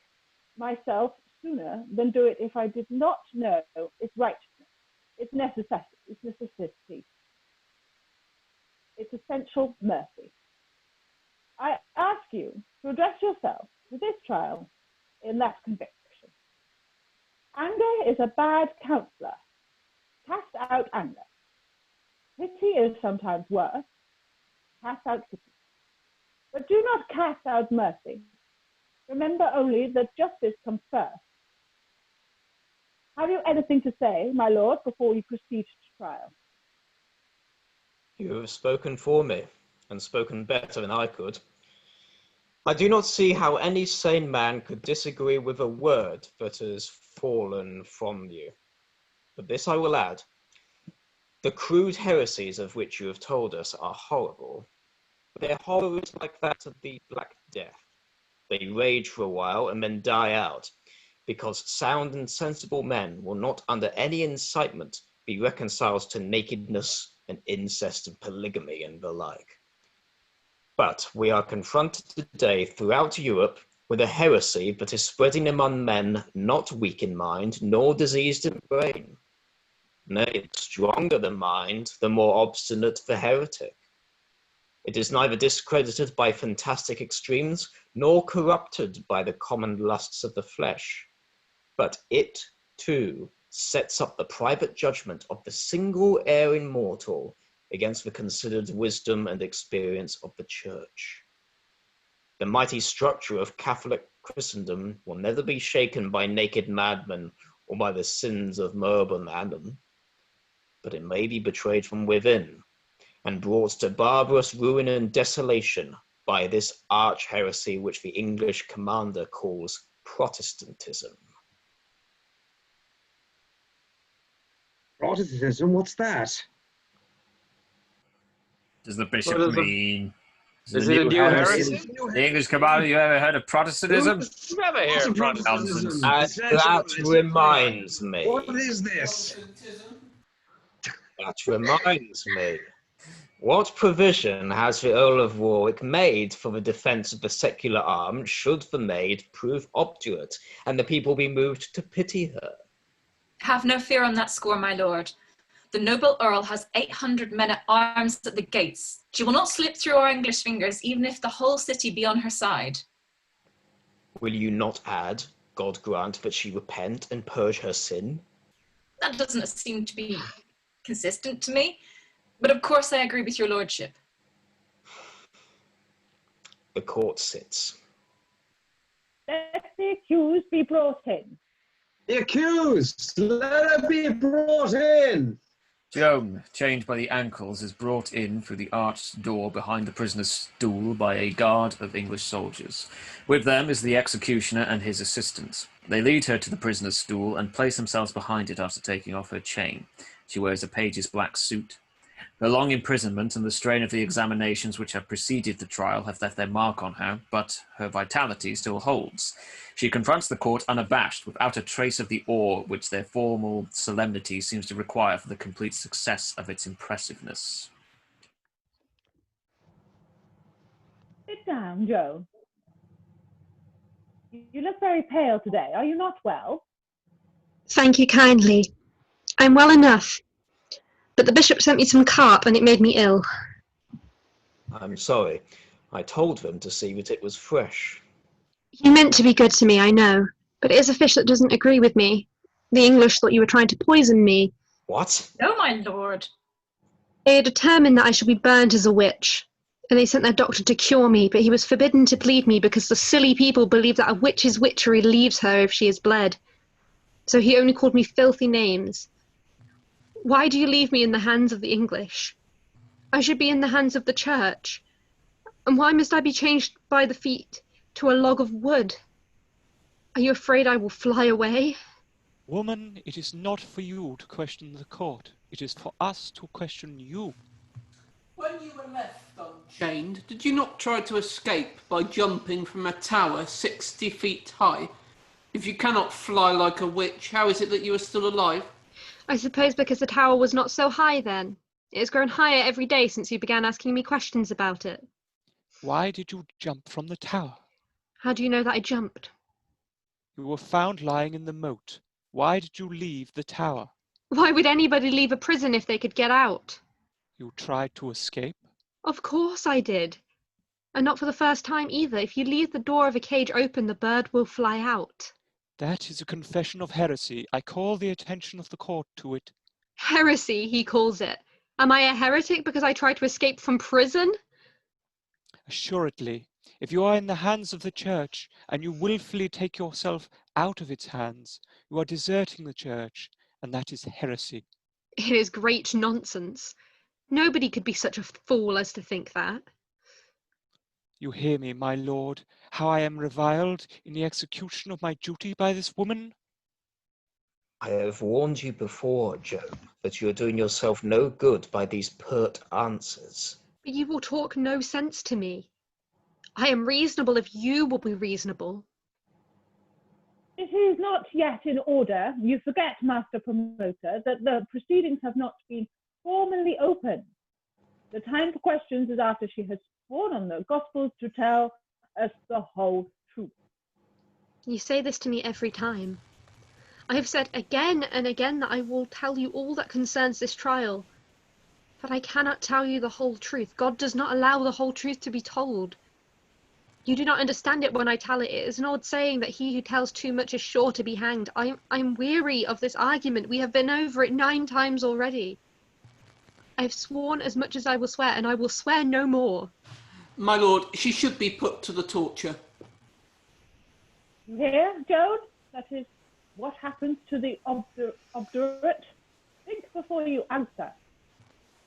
myself sooner than do it if I did not know its righteousness, its necessity, its essential mercy. I ask you to address yourself to this trial in that conviction. Anger is a bad counsellor. Cast out anger. Pity is sometimes worse. Cast out pity. But do not cast out mercy. Remember only that justice comes first. Have you anything to say, my lord, before we proceed to trial? You have spoken for me, and spoken better than I could. I do not see how any sane man could disagree with a word that has fallen from you. But this I will add. The crude heresies of which you have told us are horrible. But their horror is like that of the Black Death. They rage for a while and then die out, because sound and sensible men will not under any incitement be reconciled to nakedness and incest and polygamy and the like. But we are confronted today throughout Europe with a heresy that is spreading among men not weak in mind nor diseased in brain. Nay, the stronger the mind, the more obstinate the heretic. It is neither discredited by fantastic extremes nor corrupted by the common lusts of the flesh, but it, too, sets up the private judgment of the single erring mortal against the considered wisdom and experience of the Church. The mighty structure of Catholic Christendom will never be shaken by naked madmen or by the sins of Merber Adam, but it may be betrayed from within and brought to barbarous ruin and desolation by this arch heresy which the English commander calls Protestantism. Protestantism? What's that? Does the bishop What is the- mean? Is it a new heresy? The English commander, you ever heard of Protestantism? Who's never heard of Protestantism? That reminds me. What is this? That reminds me. What provision has the Earl of Warwick made for the defence of the secular arm should the maid prove obdurate and the people be moved to pity her? Have no fear on that score, my lord. The noble Earl has 800 men at arms at the gates. She will not slip through our English fingers, even if the whole city be on her side. Will you not add, God grant that she repent and purge her sin? That doesn't seem to be consistent to me, but of course I agree with your lordship. The court sits. Let the accused be brought in. The accused! Let her be brought in! Joan, chained by the ankles, is brought in through the arched door behind the prisoner's stool by a guard of English soldiers. With them is the executioner and his assistant. They lead her to the prisoner's stool and place themselves behind it after taking off her chain. She wears a page's black suit. Her long imprisonment and the strain of the examinations which have preceded the trial have left their mark on her, but her vitality still holds. She confronts the court unabashed, without a trace of the awe which their formal solemnity seems to require for the complete success of its impressiveness. Sit down, Joan. You look very pale today. Are you not well? Thank you kindly. I'm well enough. But the bishop sent me some carp and it made me ill. I'm sorry. I told them to see that it was fresh. You meant to be good to me, I know, but it is a fish that doesn't agree with me. The English thought you were trying to poison me. What? Oh, my lord. They had determined that I should be burned as a witch, and they sent their doctor to cure me, but he was forbidden to bleed me because the silly people believe that a witch's witchery leaves her if she is bled. So he only called me filthy names. Why do you leave me in the hands of the English? I should be in the hands of the church. And why must I be changed by the feet to a log of wood? Are you afraid I will fly away? Woman, it is not for you to question the court. It is for us to question you. When you were left unchained, did you not try to escape by jumping from a tower 60 feet high? If you cannot fly like a witch, how is it that you are still alive? I suppose because the tower was not so high then. It has grown higher every day since you began asking me questions about it. Why did you jump from the tower? How do you know that I jumped? You were found lying in the moat. Why did you leave the tower? Why would anybody leave a prison if they could get out? You tried to escape? Of course I did. And not for the first time either. If you leave the door of a cage open, the bird will fly out. That is a confession of heresy. I call the attention of the court to it. Heresy, he calls it. Am I a heretic because I tried to escape from prison? Assuredly, if you are in the hands of the church and you willfully take yourself out of its hands, you are deserting the church, and that is heresy. It is great nonsense. Nobody could be such a fool as to think that. You hear me, my lord, how I am reviled in the execution of my duty by this woman? I have warned you before, Joan, that you are doing yourself no good by these pert answers. But you will talk no sense to me. I am reasonable if you will be reasonable. It is not yet in order. You forget, Master Promoter, that the proceedings have not been formally opened. The time for questions is after she has sworn on the Gospels to tell us the whole truth. You say this to me every time. I have said again and again that I will tell you all that concerns this trial. But I cannot tell you the whole truth. God does not allow the whole truth to be told. You do not understand it when I tell it. It is an old saying that he who tells too much is sure to be hanged. I'm weary of this argument. We have been over it 9 times already. I have sworn as much as I will swear, and I will swear no more. My lord, she should be put to the torture. You hear, Joan? That is what happens to the obdurate. Think before you answer.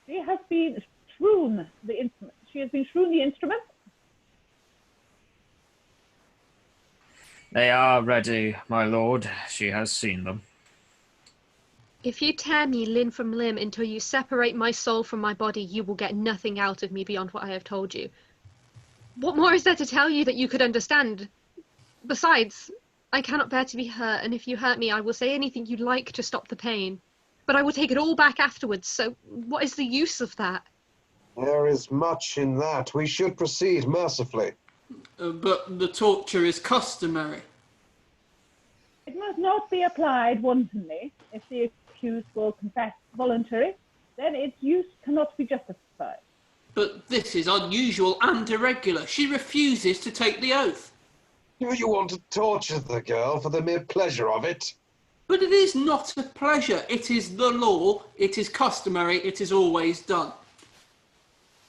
She has been strewn the instrument. She has been strewn the instrument. They are ready, my lord. She has seen them. If you tear me limb from limb until you separate my soul from my body, you will get nothing out of me beyond what I have told you. What more is there to tell you that you could understand? Besides, I cannot bear to be hurt, and if you hurt me, I will say anything you like to stop the pain. But I will take it all back afterwards, so what is the use of that? There is much in that. We should proceed mercifully. But the torture is customary. It must not be applied wantonly. If the accused will confess voluntary, then its use cannot be justified. But this is unusual and irregular. She refuses to take the oath. Do you want to torture the girl for the mere pleasure of it? But it is not a pleasure. It is the law. It is customary. It is always done.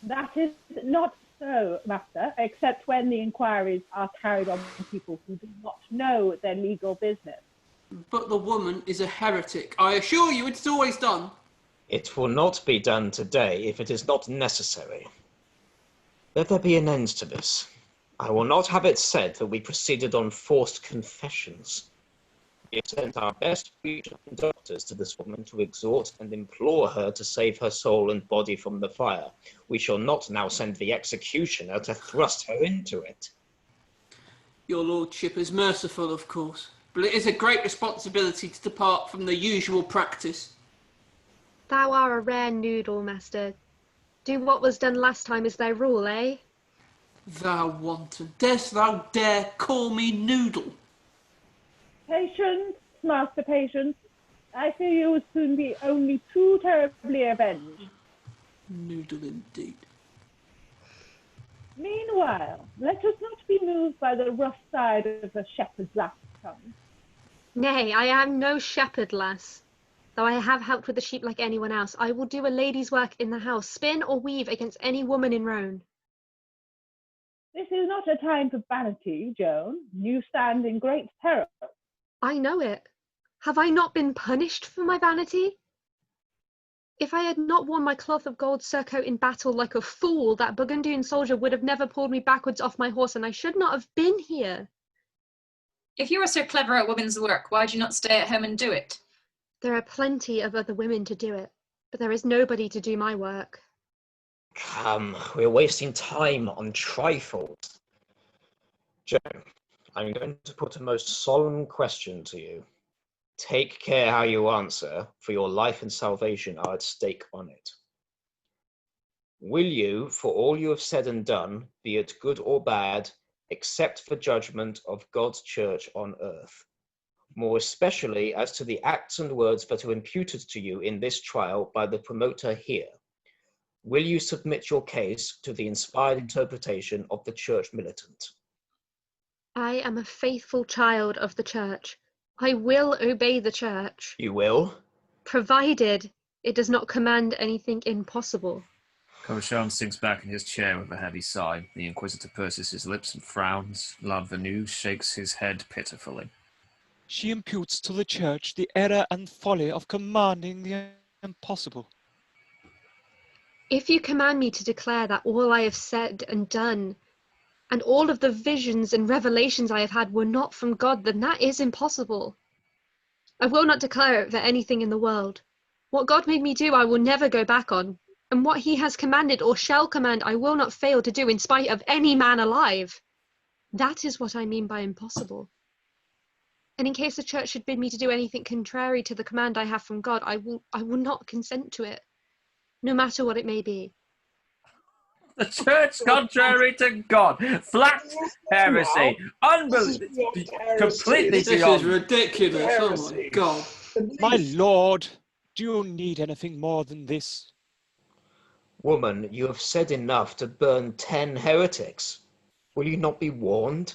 That is not so, Master, except when the inquiries are carried on people who do not know their legal business. But the woman is a heretic. I assure you it's always done. It will not be done today if it is not necessary. Let there be an end to this. I will not have it said that we proceeded on forced confessions. We have sent our best preachers and doctors to this woman to exhort and implore her to save her soul and body from the fire. We shall not now send the executioner to thrust her into it. Your lordship is merciful, of course, but it is a great responsibility to depart from the usual practice. Thou art a rare noodle, master. Do what was done last time is thy rule, eh? Thou wanton, darest thou dare call me noodle? Patience, Master, patience. I fear you will soon be only too terribly avenged. Noodle indeed. Meanwhile, let us not be moved by the rough side of a shepherd's last tongue. Nay, I am no shepherd, lass. Though I have helped with the sheep like anyone else, I will do a lady's work in the house, spin or weave against any woman in Rhone. This is not a time for vanity, Joan. You stand in great peril. I know it. Have I not been punished for my vanity? If I had not worn my cloth of gold surcoat in battle like a fool, that Burgundian soldier would have never pulled me backwards off my horse, and I should not have been here. If you are so clever at women's work, why do you not stay at home and do it? There are plenty of other women to do it, but there is nobody to do my work. Come, we're wasting time on trifles. Joan, I'm going to put a most solemn question to you. Take care how you answer, for your life and salvation are at stake on it. Will you, for all you have said and done, be it good or bad, accept the judgment of God's church on earth, more especially as to the acts and words that are imputed to you in this trial by the promoter here? Will you submit your case to the inspired interpretation of the church militant? I am a faithful child of the church. I will obey the church. You will? Provided it does not command anything impossible. Cauchon sinks back in his chair with a heavy sigh. The Inquisitor purses his lips and frowns. Lardvenu shakes his head pitifully. She imputes to the church the error and folly of commanding the impossible. If you command me to declare that all I have said and done and all of the visions and revelations I have had were not from God, then that is impossible. I will not declare it for anything in the world. What God made me do, I will never go back on, and what he has commanded or shall command, I will not fail to do in spite of any man alive. That is what I mean by impossible. And in case the church should bid me to do anything contrary to the command I have from God, I will not consent to it, no matter what it may be. The church contrary to God. Flat heresy. Unbelievable. Completely This is beyond. ridiculous. Oh my God. My lord, do you need anything more than this? Woman, you have said enough to burn 10 heretics. Will you not be warned?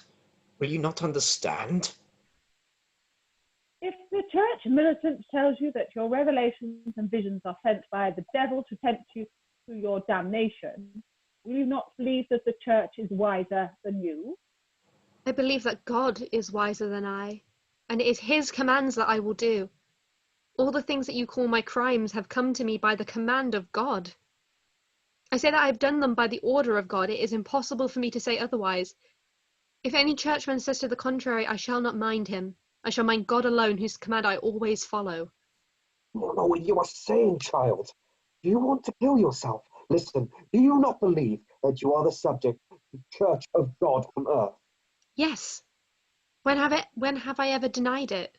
Will you not understand? If the church militant tells you that your revelations and visions are sent by the devil to tempt you to your damnation, will you not believe that the church is wiser than you? I believe that God is wiser than I, and it is his commands that I will do. All the things that you call my crimes have come to me by the command of God. I say that I have done them by the order of God. It is impossible for me to say otherwise. If any churchman says to the contrary, I shall not mind him. I shall mind God alone, whose command I always follow. You know what you are saying, child. Do you want to kill yourself? Listen, do you not believe that you are the subject of the Church of God on earth? Yes. When have I ever denied it?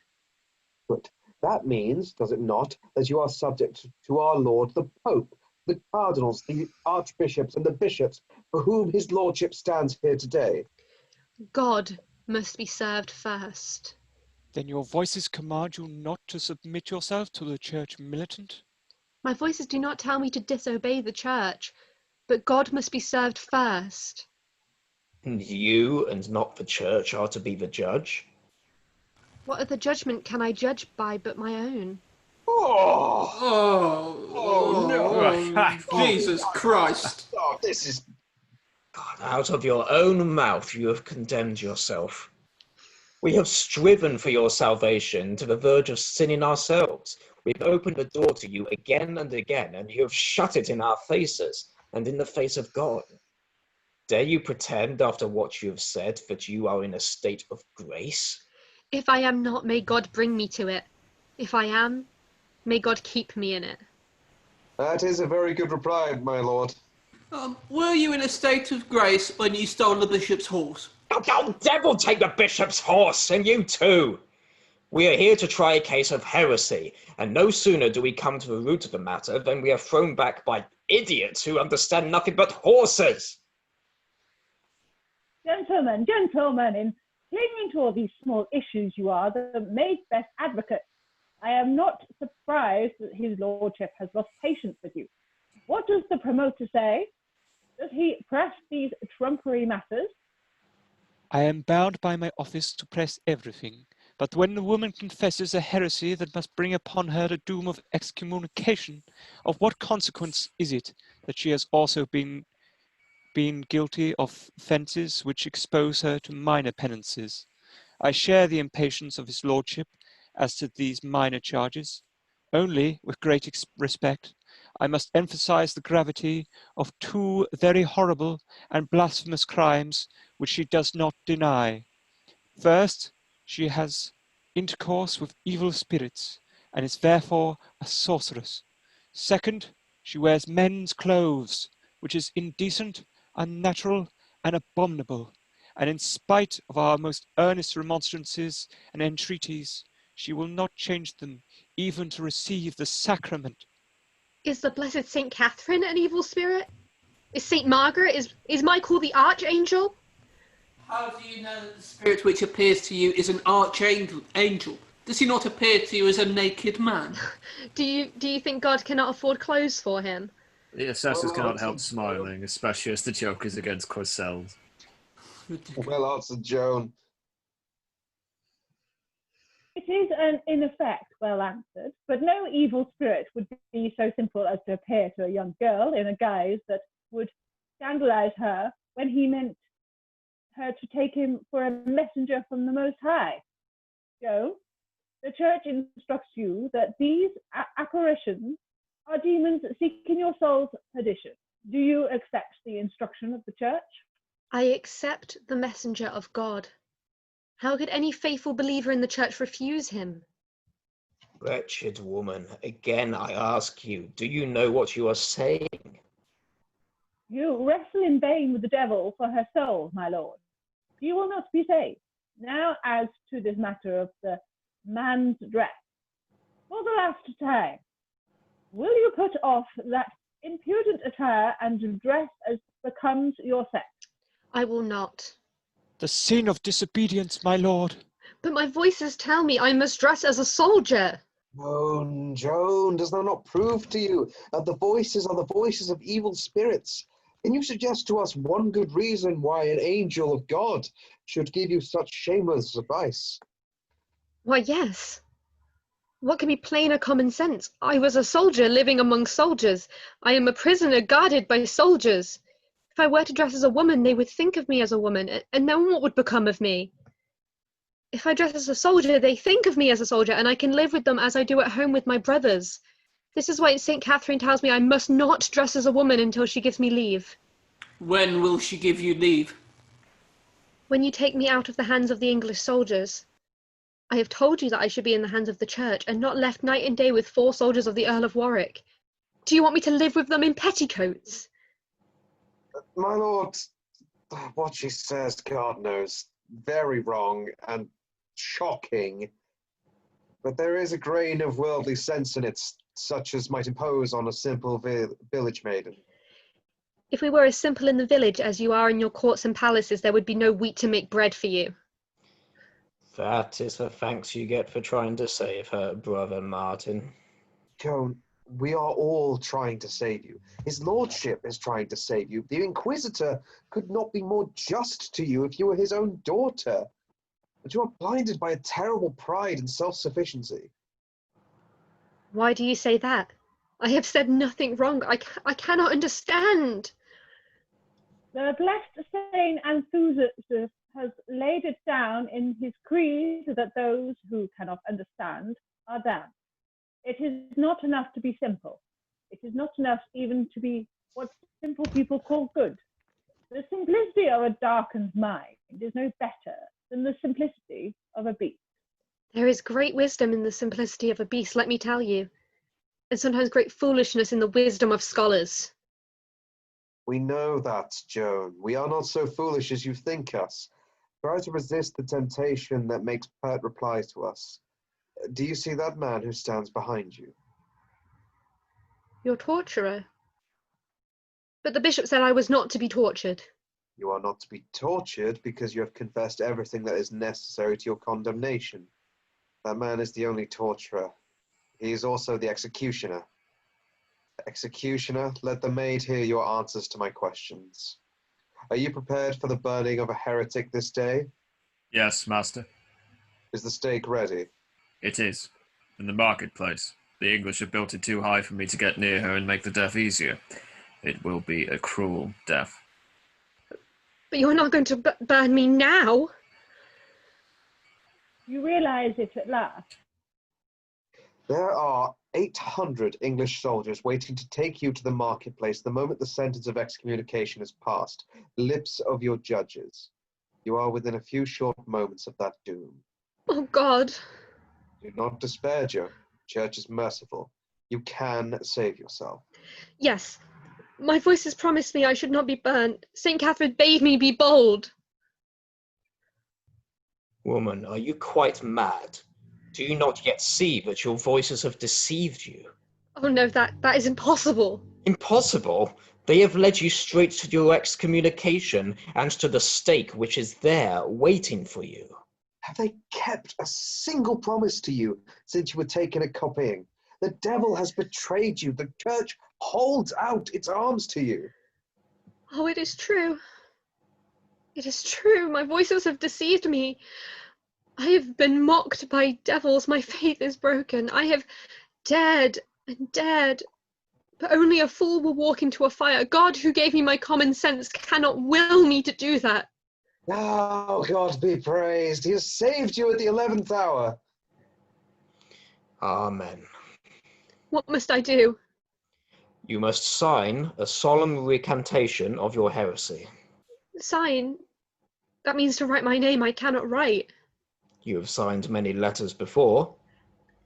But that means, does it not, that you are subject to our Lord the Pope, the cardinals, the archbishops, and the bishops, for whom his lordship stands here today? God must be served first. Then your voices command you not to submit yourself to the church militant? My voices do not tell me to disobey the church, but God must be served first. And you, and not the church, are to be the judge? What other judgment can I judge by but my own? Jesus Christ. Oh, this is... God, out of your own mouth you have condemned yourself. We have striven for your salvation to the verge of sinning ourselves. We've opened the door to you again and again, and you have shut it in our faces and in the face of God. Dare you pretend, after what you have said, that you are in a state of grace? If I am not, may God bring me to it. If I am, may God keep me in it. That is a very good reply, my lord. Were you in a state of grace when you stole the bishop's horse? Oh, devil take the bishop's horse, and you too! We are here to try a case of heresy, and no sooner do we come to the root of the matter than we are thrown back by idiots who understand nothing but horses! Gentlemen, in clinging to all these small issues, you are the maid's best advocate. I am not surprised that his lordship has lost patience with you. What does the promoter say? Does he press these trumpery matters? I am bound by my office to press everything, but when the woman confesses a heresy that must bring upon her the doom of excommunication, of what consequence is it that she has also been guilty of offences which expose her to minor penances? I share the impatience of his lordship as to these minor charges. Only, with great respect, I must emphasize the gravity of two very horrible and blasphemous crimes which she does not deny. First, she has intercourse with evil spirits, and is therefore a sorceress. Second, she wears men's clothes, which is indecent, unnatural, and abominable, and in spite of our most earnest remonstrances and entreaties, she will not change them, even to receive the sacrament. Is the blessed Saint Catherine an evil spirit? Is Saint Margaret? Is Michael the archangel? How do you know that the spirit which appears to you is an archangel? Does he not appear to you as a naked man? Do you think God cannot afford clothes for him? The assessors cannot help smiling, especially as the joke is against Courcelles. Well answered, Joan. It is, in effect, well answered, but no evil spirit would be so simple as to appear to a young girl in a guise that would scandalize her when he meant her to take him for a messenger from the Most High. Joan, the church instructs you that these apparitions are demons seeking your soul's perdition. Do you accept the instruction of the church? I accept the messenger of God. How could any faithful believer in the church refuse him? Wretched woman, again I ask you, do you know what you are saying? You wrestle in vain with the devil for her soul, my lord. You will not be saved. Now, as to this matter of the man's dress, for the last time, will you put off that impudent attire and dress as becomes your sex? I will not. The sin of disobedience, my lord. But my voices tell me I must dress as a soldier. Joan, Joan, does that not prove to you that the voices are the voices of evil spirits? Can you suggest to us one good reason why an angel of God should give you such shameless advice? Why, yes. What can be plainer common sense? I was a soldier living among soldiers. I am a prisoner guarded by soldiers. If I were to dress as a woman, they would think of me as a woman, and then what would become of me? If I dress as a soldier, they think of me as a soldier, and I can live with them as I do at home with my brothers. This is why St. Catherine tells me I must not dress as a woman until she gives me leave. When will she give you leave? When you take me out of the hands of the English soldiers. I have told you that I should be in the hands of the church, and not left night and day with 4 soldiers of the Earl of Warwick. Do you want me to live with them in petticoats? My lord, what she says, God knows, very wrong and shocking. But there is a grain of worldly sense in it, such as might impose on a simple village maiden. If we were as simple in the village as you are in your courts and palaces, there would be no wheat to make bread for you. That is the thanks you get for trying to save her, brother Martin. Joan, we are all trying to save you. His lordship is trying to save you. The Inquisitor could not be more just to you if you were his own daughter. But you are blinded by a terrible pride and self-sufficiency. Why do you say that? I have said nothing wrong. I cannot understand. The blessed Saint Enthusiast has laid it down in his creed that those who cannot understand are damned. It is not enough to be simple. It is not enough even to be what simple people call good. The simplicity of a darkened mind is no better than the simplicity of a beast. There is great wisdom in the simplicity of a beast, let me tell you, and sometimes great foolishness in the wisdom of scholars. We know that, Joan. We are not so foolish as you think us. Try to resist the temptation that makes pert replies to us. Do you see that man who stands behind you? Your torturer? But the bishop said I was not to be tortured. You are not to be tortured because you have confessed everything that is necessary to your condemnation. That man is the only torturer. He is also the executioner. Executioner, let the maid hear your answers to my questions. Are you prepared for the burning of a heretic this day? Yes, master. Is the stake ready? It is. In the marketplace. The English have built it too high for me to get near her and make the death easier. It will be a cruel death. But you're not going to burn me now? You realize it at last. There are 800 English soldiers waiting to take you to the marketplace the moment the sentence of excommunication is passed. Lips of your judges. You are within a few short moments of that doom. Oh, God. Do not despair, Joan. The church is merciful. You can save yourself. Yes. My voices promised me I should not be burnt. St. Catherine bade me be bold. Woman, are you quite mad? Do you not yet see that your voices have deceived you? Oh no, that is impossible. Impossible? They have led you straight to your excommunication and to the stake which is there waiting for you. Have they kept a single promise to you since you were taken at copying? The devil has betrayed you. The church holds out its arms to you. Oh, it is true. It is true. My voices have deceived me. I have been mocked by devils. My faith is broken. I have dared and dared, but only a fool will walk into a fire. God, who gave me my common sense, cannot will me to do that. Oh, God be praised. He has saved you at the 11th hour. Amen. What must I do? You must sign a solemn recantation of your heresy. Sign? That means to write my name I cannot write. You have signed many letters before.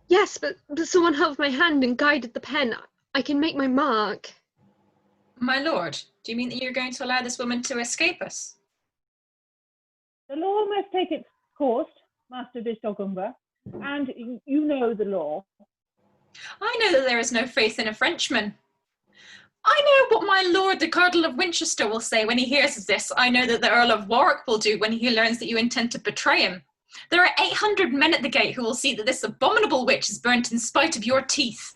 Yes, but someone held my hand and guided the pen. I can make my mark. My lord, do you mean that you're going to allow this woman to escape us? The law must take its course, Master de Stogumber, and you know the law. I know that there is no faith in a Frenchman. I know what my lord the Cardinal of Winchester will say when he hears of this. I know that the Earl of Warwick will do when he learns that you intend to betray him. There are 800 men at the gate who will see that this abominable witch is burnt in spite of your teeth.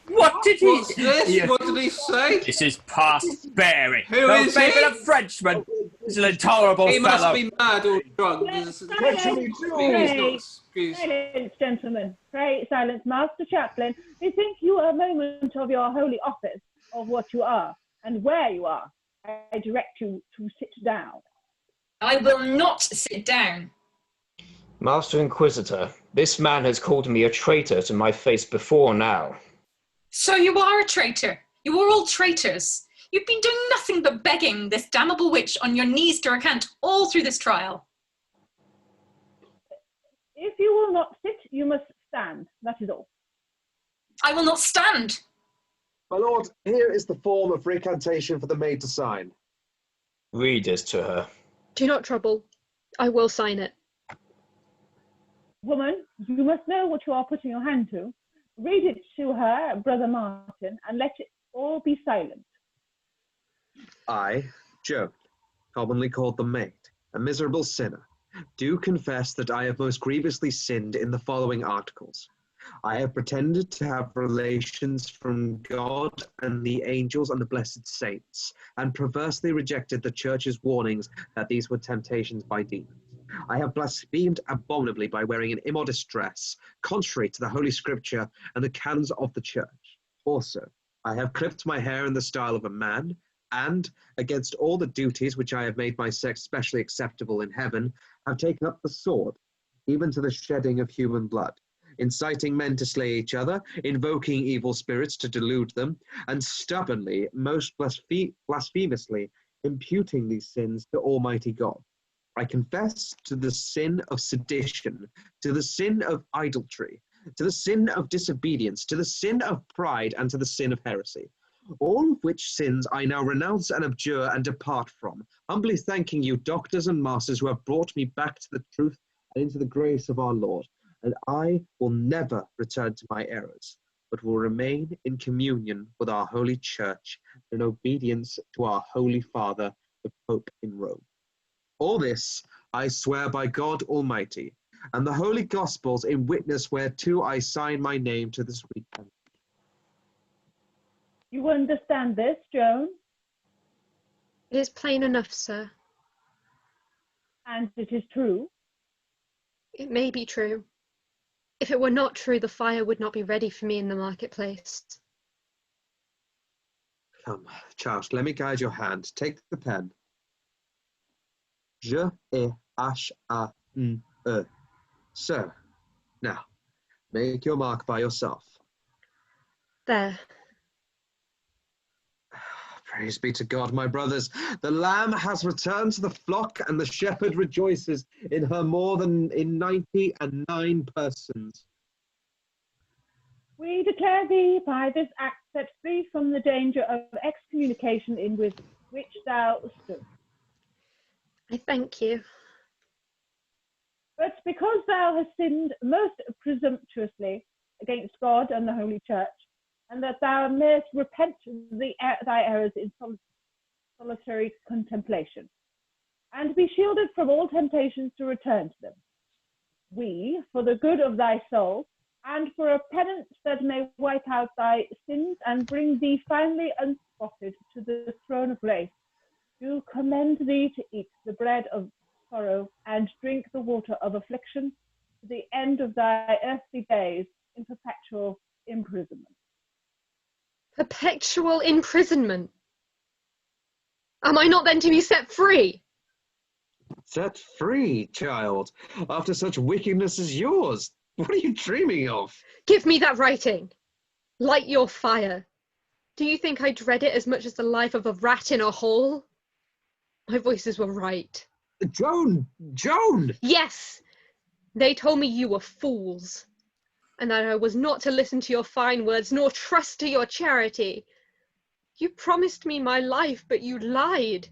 What did he What's this? Yeah. What did he say? This is past bearing. Who no is faith he? in a Frenchman. He's an intolerable He must fellow. be mad or drunk. Silence, gentlemen. Pray, silence, Master Chaplain. Bethink you a moment of your holy office, of what you are, and where you are. I direct you to sit down. I will not sit down. Master Inquisitor, this man has called me a traitor to my face before now. So you are a traitor. You are all traitors. You've been doing nothing but begging this damnable witch on your knees to recant all through this trial. If you will not sit, you must stand. That is all. I will not stand. My lord, here is the form of recantation for the maid to sign. Read it to her. Do not trouble. I will sign it. Woman, you must know what you are putting your hand to. Read it to her, Brother Martin, and let it all be silent. I, Joan, commonly called the maid, a miserable sinner, do confess that I have most grievously sinned in the following articles. I have pretended to have relations from God and the angels and the blessed saints, and perversely rejected the Church's warnings that these were temptations by demons. I have blasphemed abominably by wearing an immodest dress, contrary to the Holy Scripture and the canons of the Church. Also, I have clipped my hair in the style of a man, and, against all the duties which I have made my sex specially acceptable in heaven, have taken up the sword, even to the shedding of human blood, inciting men to slay each other, invoking evil spirits to delude them, and stubbornly, most blasphemously, imputing these sins to Almighty God. I confess to the sin of sedition, to the sin of idolatry, to the sin of disobedience, to the sin of pride, and to the sin of heresy. All of which sins I now renounce and abjure and depart from, humbly thanking you, doctors and masters, who have brought me back to the truth and into the grace of our Lord. And I will never return to my errors, but will remain in communion with our Holy Church in obedience to our Holy Father, the Pope in Rome. All this I swear by God Almighty, and the Holy Gospels in witness whereto I sign my name to this weekend. You understand this, Joan? It is plain enough, sir. And it is true? It may be true. If it were not true, the fire would not be ready for me in the marketplace. Come, Charles, let me guide your hand. Take the pen. G-E-H-A-N-E. So, now, make your mark by yourself. There. Praise be to God, my brothers. The lamb has returned to the flock, and the shepherd rejoices in her more than in 99 persons. We declare thee by this act set free from the danger of excommunication in which thou stood. I thank you. But because thou hast sinned most presumptuously against God and the Holy Church, and that thou mayest repent thy errors in solitary contemplation, and be shielded from all temptations to return to them, we, for the good of thy soul, and for a penance that may wipe out thy sins and bring thee finally unspotted to the throne of grace, do commend thee to eat the bread of sorrow and drink the water of affliction to the end of thy earthly days in perpetual imprisonment. Perpetual imprisonment? Am I not then to be set free? Set free, child, after such wickedness as yours. What are you dreaming of? Give me that writing. Light your fire. Do you think I dread it as much as the life of a rat in a hole? My voices were right. Joan! Joan! Yes! They told me you were fools, and that I was not to listen to your fine words, nor trust to your charity. You promised me my life, but you lied.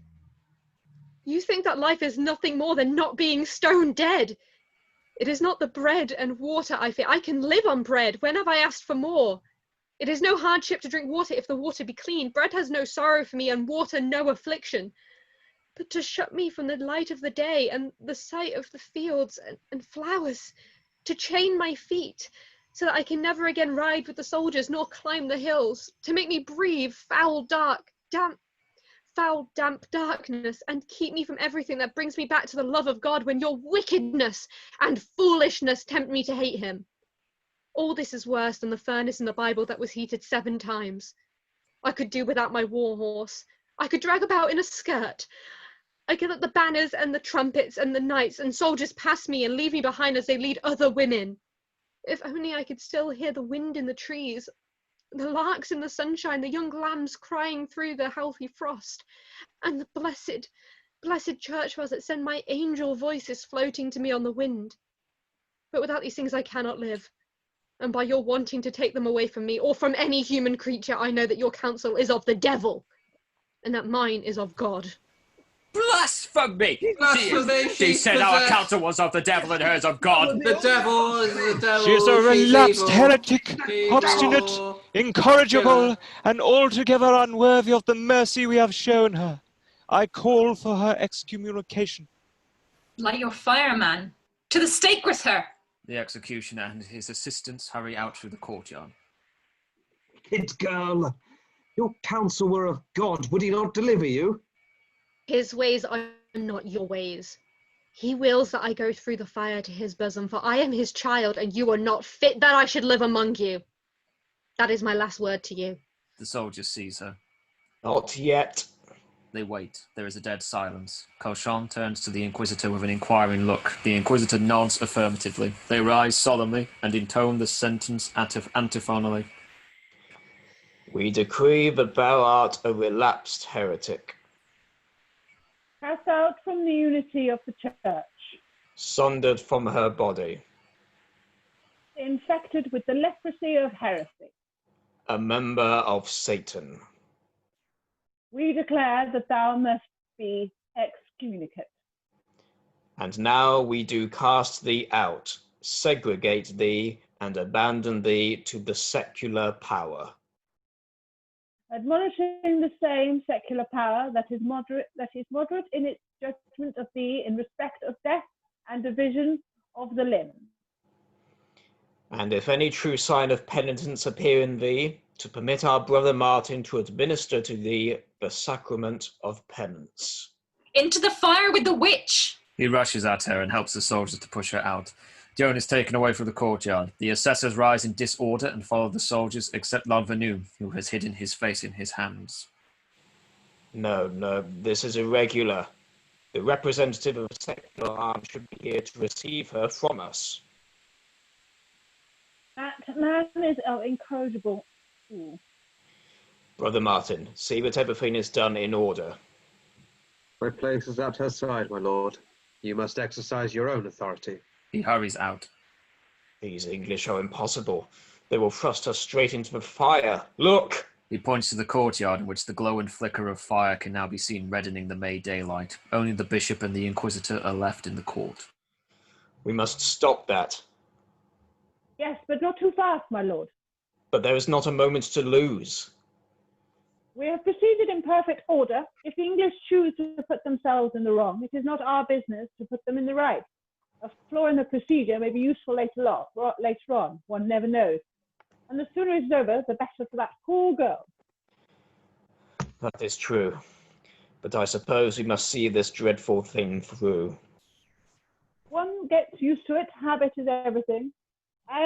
You think that life is nothing more than not being stone dead. It is not the bread and water I fear. I can live on bread. When have I asked for more? It is no hardship to drink water if the water be clean. Bread has no sorrow for me, and water no affliction. But to shut me from the light of the day and the sight of the fields and flowers, to chain my feet, so that I can never again ride with the soldiers nor climb the hills, to make me breathe foul, damp darkness, and keep me from everything that brings me back to the love of God when your wickedness and foolishness tempt me to hate him. All this is worse than the furnace in the Bible that was heated 7 times. I could do without my war horse. I could drag about in a skirt. I could let the banners and the trumpets and the knights and soldiers pass me and leave me behind as they lead other women. If only I could still hear the wind in the trees, the larks in the sunshine, the young lambs crying through the healthy frost, and the blessed church bells that send my angel voices floating to me on the wind. But without these things I cannot live, and by your wanting to take them away from me, or from any human creature, I know that your counsel is of the devil, and that mine is of God. Blasphemy! Blasphemy! She said our counsel was of the devil and hers of God. The devil is the devil. She is a relapsed evil. heretic, Evil. obstinate, incorrigible, and altogether unworthy of the mercy we have shown her. I call for her excommunication. Light your fire, man. To the stake with her. The executioner and his assistants hurry out through the courtyard. Wicked girl! Your counsel were of God. Would he not deliver you? His ways are not your ways. He wills that I go through the fire to his bosom, for I am his child, and you are not fit that I should live among you. That is my last word to you. The soldiers seize her. Not yet. They wait. There is a dead silence. Cauchon turns to the Inquisitor with an inquiring look. The Inquisitor nods affirmatively. They rise solemnly and intone the sentence antiphonally. We decree that thou art a relapsed heretic. Cast out from the unity of the church, Sundered from her body. infected with the leprosy of heresy. A member of Satan. We declare that thou must be excommunicate. And now we do cast thee out, segregate thee, and abandon thee to the secular power. Admonishing the same secular power that is moderate in its judgment of thee in respect of death and division of the limb. And if any true sign of penitence appear in thee, to permit our brother Martin to administer to thee the sacrament of penance. Into the fire with the witch. He rushes at her and helps the soldiers to push her out. Joan is taken away from the courtyard. The assessors rise in disorder and follow the soldiers, except L'Invenu, who has hidden his face in his hands. No, this is irregular. The representative of the secular arm should be here to receive her from us. That man is incorrigible. Ooh. Brother Martin, see that everything is done in order. My place is at her side, my lord. You must exercise your own authority. He hurries out. These English are impossible. They will thrust us straight into the fire. Look! He points to the courtyard in which the glow and flicker of fire can now be seen reddening the May daylight. Only the bishop and the Inquisitor are left in the court. We must stop that. Yes, but not too fast, my lord. But there is not a moment to lose. We have proceeded in perfect order. If the English choose to put themselves in the wrong, it is not our business to put them in the right. A flaw in the procedure may be useful later on. One never knows. And the sooner it's over, the better for that poor girl. That is true. But I suppose we must see this dreadful thing through. One gets used to it. Habit is everything. I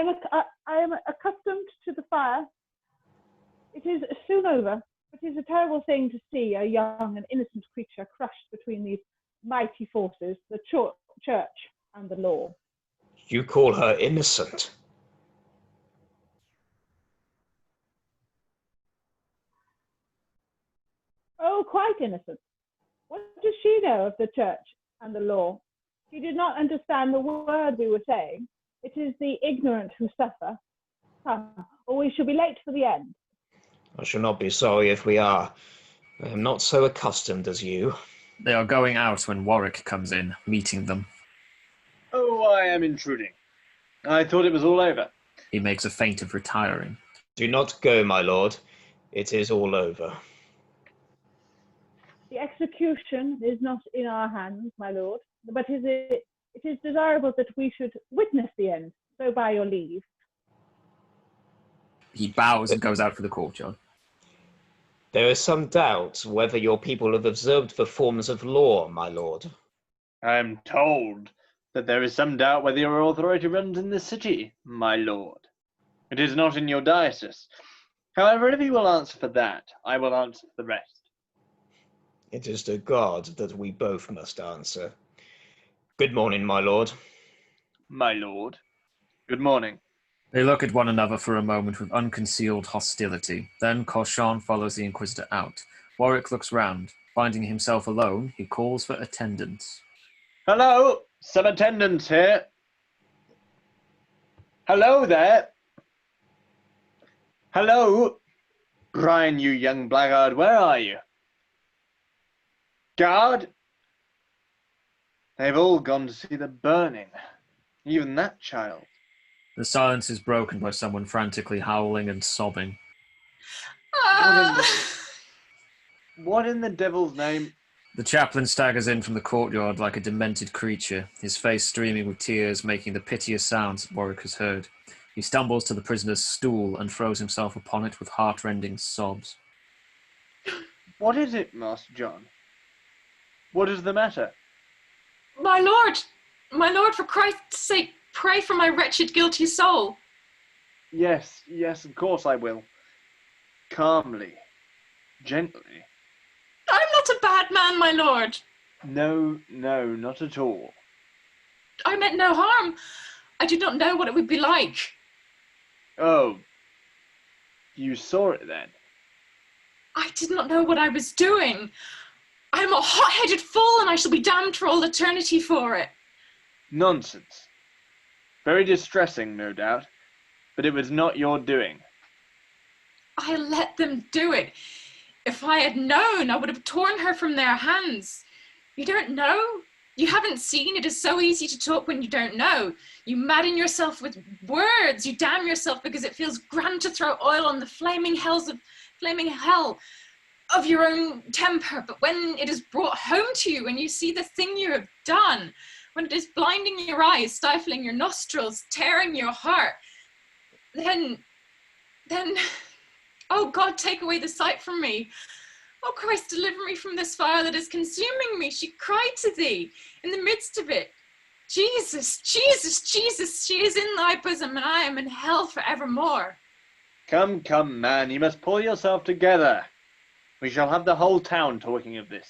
am accustomed to the fire. It is soon over. It is a terrible thing to see a young and innocent creature crushed between these mighty forces, the church and the law. You call her innocent? Oh, quite innocent. What does she know of the church and the law? She did not understand the word we were saying. It is the ignorant who suffer. Come, or we shall be late for the end. I shall not be sorry if we are. I am not so accustomed as you. They are going out when Warwick comes in, meeting them. Oh, I am intruding. I thought it was all over. He makes a feint of retiring. Do not go, my lord. It is all over. The execution is not in our hands, my lord, but it is desirable that we should witness the end, so by your leave. He bows and goes out for the courtyard. There is some doubt whether your people have observed the forms of law, my lord. I am told that there is some doubt whether your authority runs in this city, my lord. It is not in your diocese. However, if you will answer for that, I will answer for the rest. It is to God that we both must answer. Good morning, my lord. My lord. Good morning. They look at one another for a moment with unconcealed hostility. Then Cauchon follows the Inquisitor out. Warwick looks round. Finding himself alone, he calls for attendance. Hello, some attendants here. Hello there. Hello. Brian, you young blackguard, where are you? Guard? They've all gone to see the burning. Even that child. The silence is broken by someone frantically howling and sobbing. What in the devil's name? The chaplain staggers in from the courtyard like a demented creature, his face streaming with tears, making the piteous sounds that Warwick has heard. He stumbles to the prisoner's stool and throws himself upon it with heart-rending sobs. What is it, Master John? What is the matter? My lord, for Christ's sake, pray for my wretched, guilty soul. Yes, of course I will. Calmly. Gently. I'm not a bad man, my lord. No, not at all. I meant no harm. I did not know what it would be like. Oh. You saw it then? I did not know what I was doing. I am a hot-headed fool and I shall be damned for all eternity for it. Nonsense. Very distressing, no doubt, but it was not your doing. I let them do it. If I had known, I would have torn her from their hands. You don't know? You haven't seen? It is so easy to talk when you don't know. You madden yourself with words. You damn yourself because it feels grand to throw oil on the flaming hell of your own temper. But when it is brought home to you and you see the thing you have done, when it is blinding your eyes, stifling your nostrils, tearing your heart, then, oh God, take away the sight from me. Oh Christ, deliver me from this fire that is consuming me. She cried to thee in the midst of it. Jesus, Jesus, Jesus, she is in thy bosom and I am in hell forevermore. Come, man, you must pull yourself together. We shall have the whole town talking of this.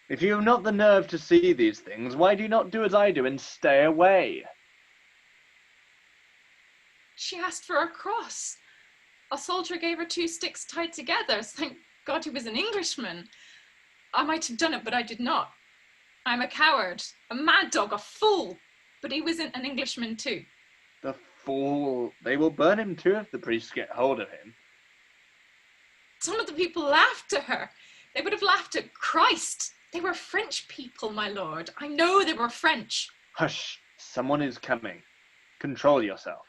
If you have not the nerve to see these things, why do you not do as I do and stay away? She asked for a cross. A soldier gave her 2 sticks tied together. Thank God he was an Englishman. I might have done it, but I did not. I'm a coward, a mad dog, a fool. But he wasn't an Englishman too. The fool. They will burn him too if the priests get hold of him. Some of the people laughed at her. They would have laughed at Christ. They were French people, my lord. I know they were French. Hush, someone is coming. Control yourself.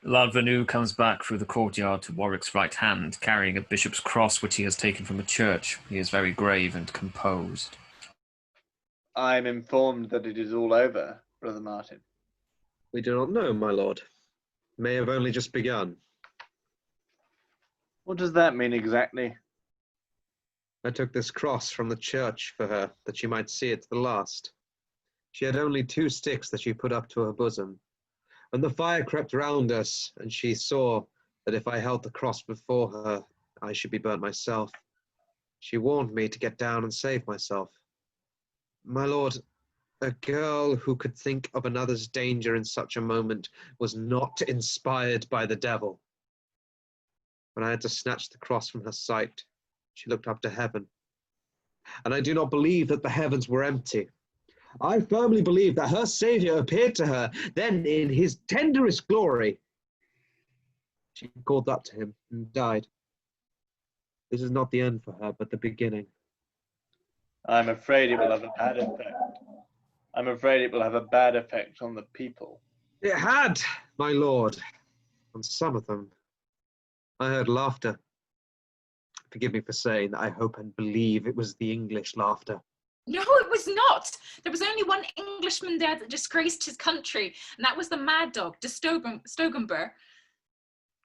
Lord Venu comes back through the courtyard to Warwick's right hand, carrying a bishop's cross which he has taken from a church. He is very grave and composed. I am informed that it is all over, Brother Martin. We do not know, my lord. May have only just begun. What does that mean exactly? I took this cross from the church for her, that she might see it to the last. She had only 2 sticks that she put up to her bosom. And the fire crept round us, and she saw that if I held the cross before her, I should be burnt myself. She warned me to get down and save myself. My lord, a girl who could think of another's danger in such a moment was not inspired by the devil. When I had to snatch the cross from her sight, she looked up to heaven and I do not believe that the heavens were empty. I firmly believe that her Saviour appeared to her then in his tenderest glory. She called up to him and died. This is not the end for her, but the beginning. I'm afraid it will have a bad effect. I'm afraid it will have a bad effect on the people. It had, my lord. On some of them, I heard laughter. Forgive me for saying that I hope and believe it was the English laughter. No, it was not. There was only one Englishman there that disgraced his country, and that was the mad dog, Stogumber.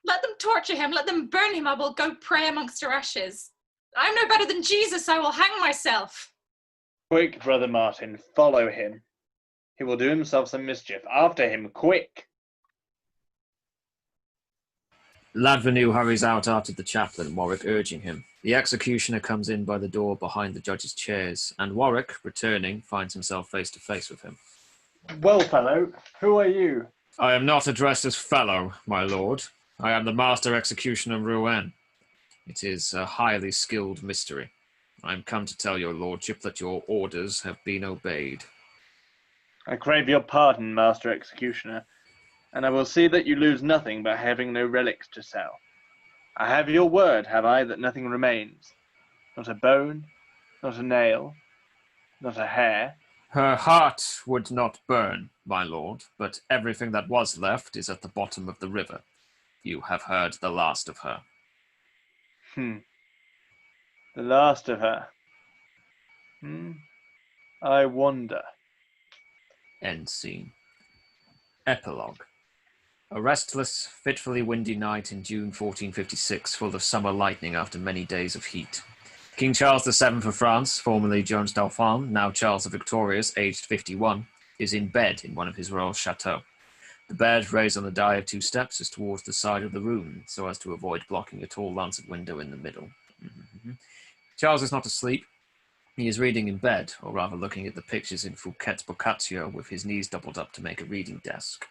Let them torture him, let them burn him, I will go pray amongst her ashes. I'm no better than Jesus, I will hang myself. Quick, Brother Martin, follow him. He will do himself some mischief. After him, quick! Ladvenu hurries out after the chaplain, Warwick urging him. The executioner comes in by the door behind the judge's chairs, and Warwick, returning, finds himself face to face with him. Well, fellow, who are you? I am not addressed as fellow, my lord. I am the master executioner Rouen. It is a highly skilled mystery. I am come to tell your lordship that your orders have been obeyed. I crave your pardon, master executioner, and I will see that you lose nothing by having no relics to sell. I have your word, have I, that nothing remains? Not a bone, not a nail, not a hair. Her heart would not burn, my lord, but everything that was left is at the bottom of the river. You have heard the last of her. The last of her. I wonder. End scene. Epilogue. A restless, fitfully windy night in June 1456, full of summer lightning after many days of heat. King Charles VII of France, formerly Joan's Dauphin, now Charles the Victorious, aged 51, is in bed in one of his royal chateaux. The bed, raised on the die of 2 steps, is towards the side of the room, so as to avoid blocking a tall lancet window in the middle. Charles is not asleep. He is reading in bed, or rather looking at the pictures in Fouquet's Boccaccio with his knees doubled up to make a reading desk.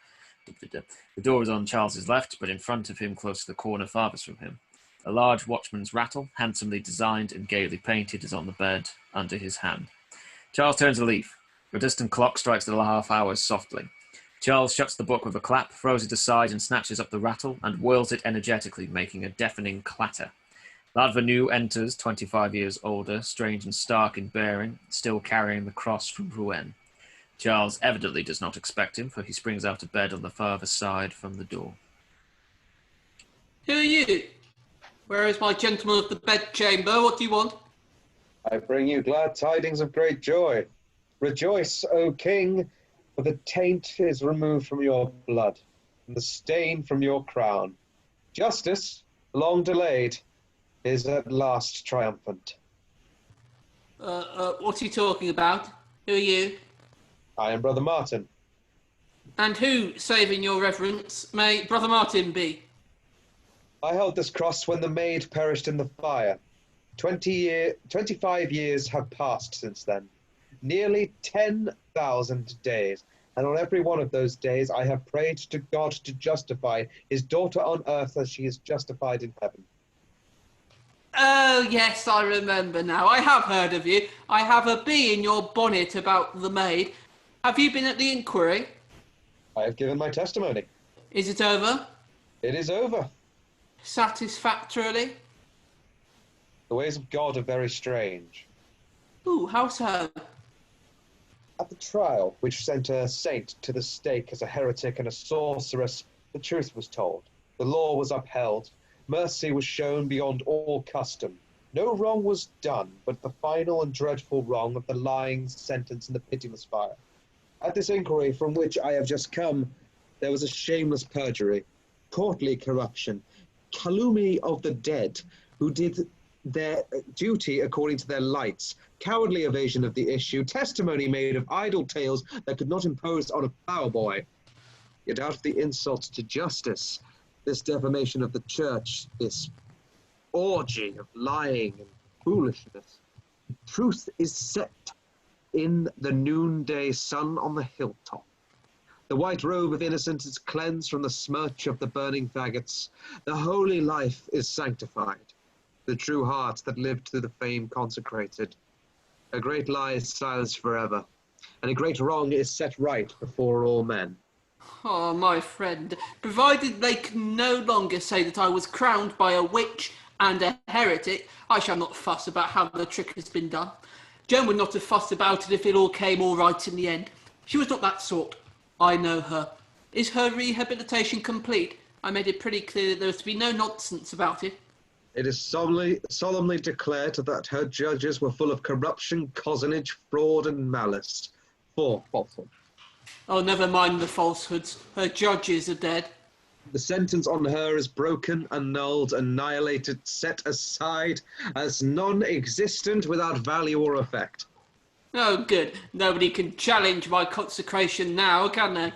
The door is on Charles's left, but in front of him, close to the corner farthest from him. A large watchman's rattle, handsomely designed and gaily painted, is on the bed under his hand. Charles turns a leaf. A distant clock strikes the half hours softly. Charles shuts the book with a clap, throws it aside and snatches up the rattle and whirls it energetically, making a deafening clatter. Ladvenu enters, 25 years older, strange and stark in bearing, still carrying the cross from Rouen. Charles evidently does not expect him, for he springs out of bed on the farther side from the door. Who are you? Where is my gentleman of the bedchamber? What do you want? I bring you glad tidings of great joy. Rejoice, O king, for the taint is removed from your blood, and the stain from your crown. Justice, long delayed, is at last triumphant. What are you talking about? Who are you? I am Brother Martin. And who, saving your reverence, may Brother Martin be? I held this cross when the maid perished in the fire. 25 years have passed since then. Nearly 10,000 days. And on every one of those days I have prayed to God to justify his daughter on earth as she is justified in heaven. Oh, yes, I remember now. I have heard of you. I have a bee in your bonnet about the maid. Have you been at the inquiry? I have given my testimony. Is it over? It is over. Satisfactorily? The ways of God are very strange. Ooh, how so? At the trial, which sent a saint to the stake as a heretic and a sorceress, the truth was told. The law was upheld. Mercy was shown beyond all custom. No wrong was done, but the final and dreadful wrong of the lying sentence and the pitiless fire. At this inquiry from which I have just come, there was a shameless perjury, courtly corruption, calumny of the dead, who did their duty according to their lights, cowardly evasion of the issue, testimony made of idle tales that could not impose on a ploughboy. Yet out of the insult to justice, this defamation of the church, this orgy of lying and foolishness, truth is set in the noonday sun on the hilltop. The white robe of innocence is cleansed from the smirch of the burning faggots. The holy life is sanctified. The true heart that lived through the fame consecrated. A great lie is silenced forever, and a great wrong is set right before all men. Oh, my friend, provided they can no longer say that I was crowned by a witch and a heretic, I shall not fuss about how the trick has been done. Joan would not have fussed about it if it all came all right in the end. She was not that sort. I know her. Is her rehabilitation complete? I made it pretty clear that there was to be no nonsense about it. It is solemnly declared that her judges were full of corruption, cozenage, fraud, and malice. 4 falsehood. Oh, never mind the falsehoods. Her judges are dead. The sentence on her is broken, annulled, annihilated, set aside as non-existent without value or effect. Oh, good. Nobody can challenge my consecration now, can they?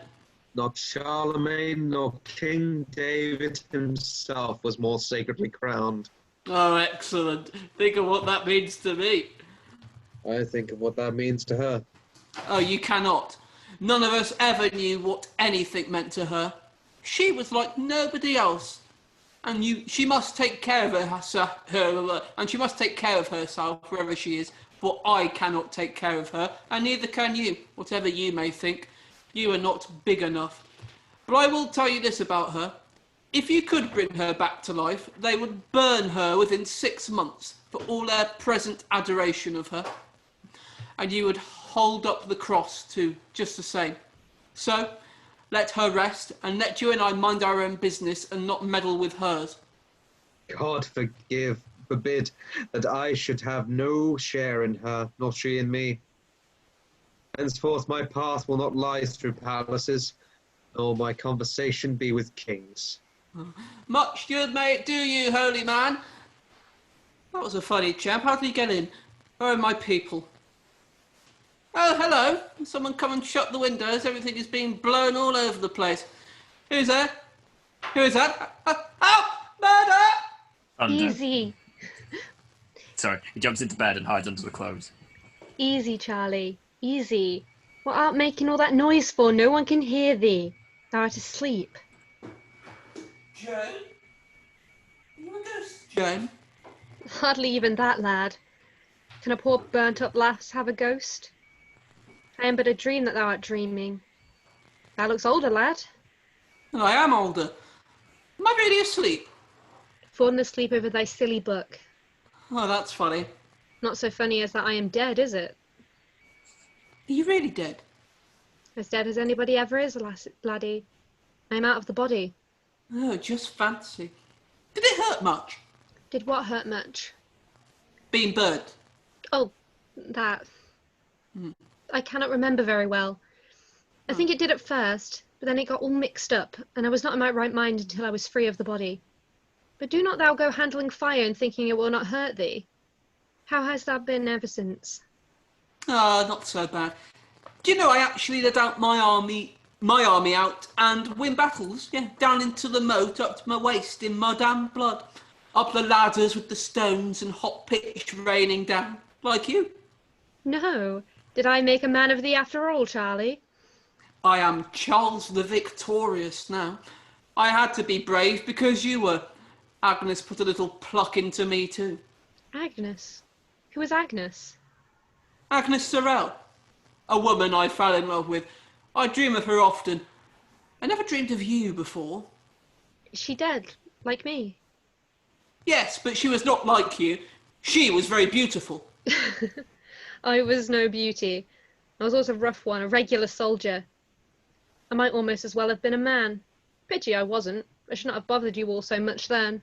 Not Charlemagne nor King David himself was more sacredly crowned. Oh, excellent. Think of what that means to me. I think of what that means to her. Oh, you cannot. None of us ever knew what anything meant to her. She was like nobody else. And she must take care of and she must take care of herself wherever she is. For I cannot take care of her, and neither can you, whatever you may think. You are not big enough. But I will tell you this about her. If you could bring her back to life, they would burn her within 6 months for all their present adoration of her. And you would hold up the cross too, just the same. So, let her rest, and let you and I mind our own business and not meddle with hers. God forbid that I should have no share in her, nor she in me. Henceforth my path will not lie through palaces, nor my conversation be with kings. Much good may it do you, holy man. That was a funny chap. How did he get in? Where are my people? Oh, hello. Someone come and shut the windows. Everything is being blown all over the place. Who's there? Who is that? Oh, murder! Thunder. Easy. Sorry, he jumps into bed and hides under the clothes. Easy, Charlie. Easy. What art making all that noise for? No one can hear thee. Thou art asleep. Joan? Are you a ghost, Joan? Hardly even that, lad. Can a poor burnt-up lass have a ghost? I am but a dream that thou art dreaming. Thou looks older, lad. I am older. Am I really asleep? Fallen asleep over thy silly book. Oh, that's funny. Not so funny as that I am dead, is it? Are you really dead? As dead as anybody ever is, laddie. I am out of the body. Oh, just fancy. Did it hurt much? Did what hurt much? Being burnt. Oh, that. I cannot remember very well. I think it did at first, but then it got all mixed up, and I was not in my right mind until I was free of the body. But do not thou go handling fire and thinking it will not hurt thee. How has thou been ever since? Ah, not so bad. Do you know I actually led out my army out and win battles? Yeah, down into the moat, up to my waist in mud and blood. Up the ladders with the stones and hot pitch raining down, like you. No. Did I make a man of thee after all, Charlie? I am Charles the Victorious now. I had to be brave because you were. Agnes put a little pluck into me too. Agnes? Who is Agnes? Agnes Sorrel. A woman I fell in love with. I dream of her often. I never dreamed of you before. Is she dead, like me? Yes, but she was not like you. She was very beautiful. I was no beauty. I was also a rough one, a regular soldier. I might almost as well have been a man. Pity I wasn't. I should not have bothered you all so much then.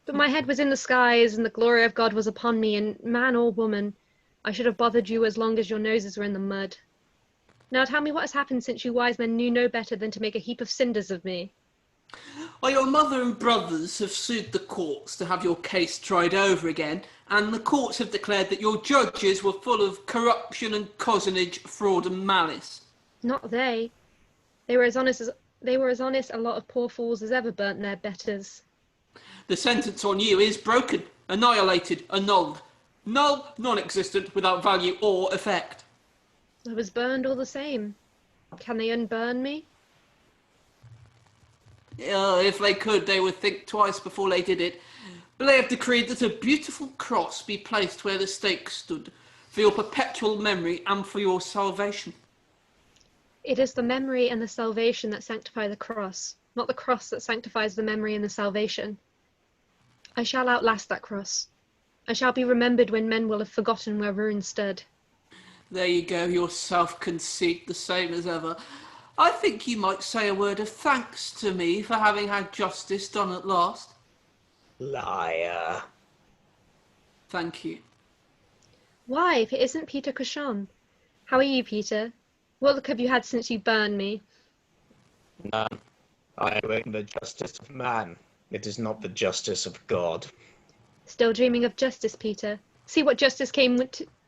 But my head was in the skies, and the glory of God was upon me, and man or woman, I should have bothered you as long as your noses were in the mud. Now tell me what has happened since you wise men knew no better than to make a heap of cinders of me. Well, your mother and brothers have sued the courts to have your case tried over again, and the courts have declared that your judges were full of corruption and cozenage, fraud and malice. Not they. They were as honest a lot of poor fools as ever burnt their betters. The sentence on you is broken, annihilated, annulled. Null, non-existent, without value or effect. I was burned all the same. Can they unburn me? If they could, they would think twice before they did it. But they have decreed that a beautiful cross be placed where the stake stood, for your perpetual memory and for your salvation. It is the memory and the salvation that sanctify the cross, not the cross that sanctifies the memory and the salvation. I shall outlast that cross. I shall be remembered when men will have forgotten where ruin stood. There you go, your self-conceit, the same as ever. I think you might say a word of thanks to me for having had justice done at last. Liar. Thank you. Why, if it isn't Peter Cauchon? How are you, Peter? What luck have you had since you burned me? None. I await the justice of man. It is not the justice of God. Still dreaming of justice, Peter? See what justice came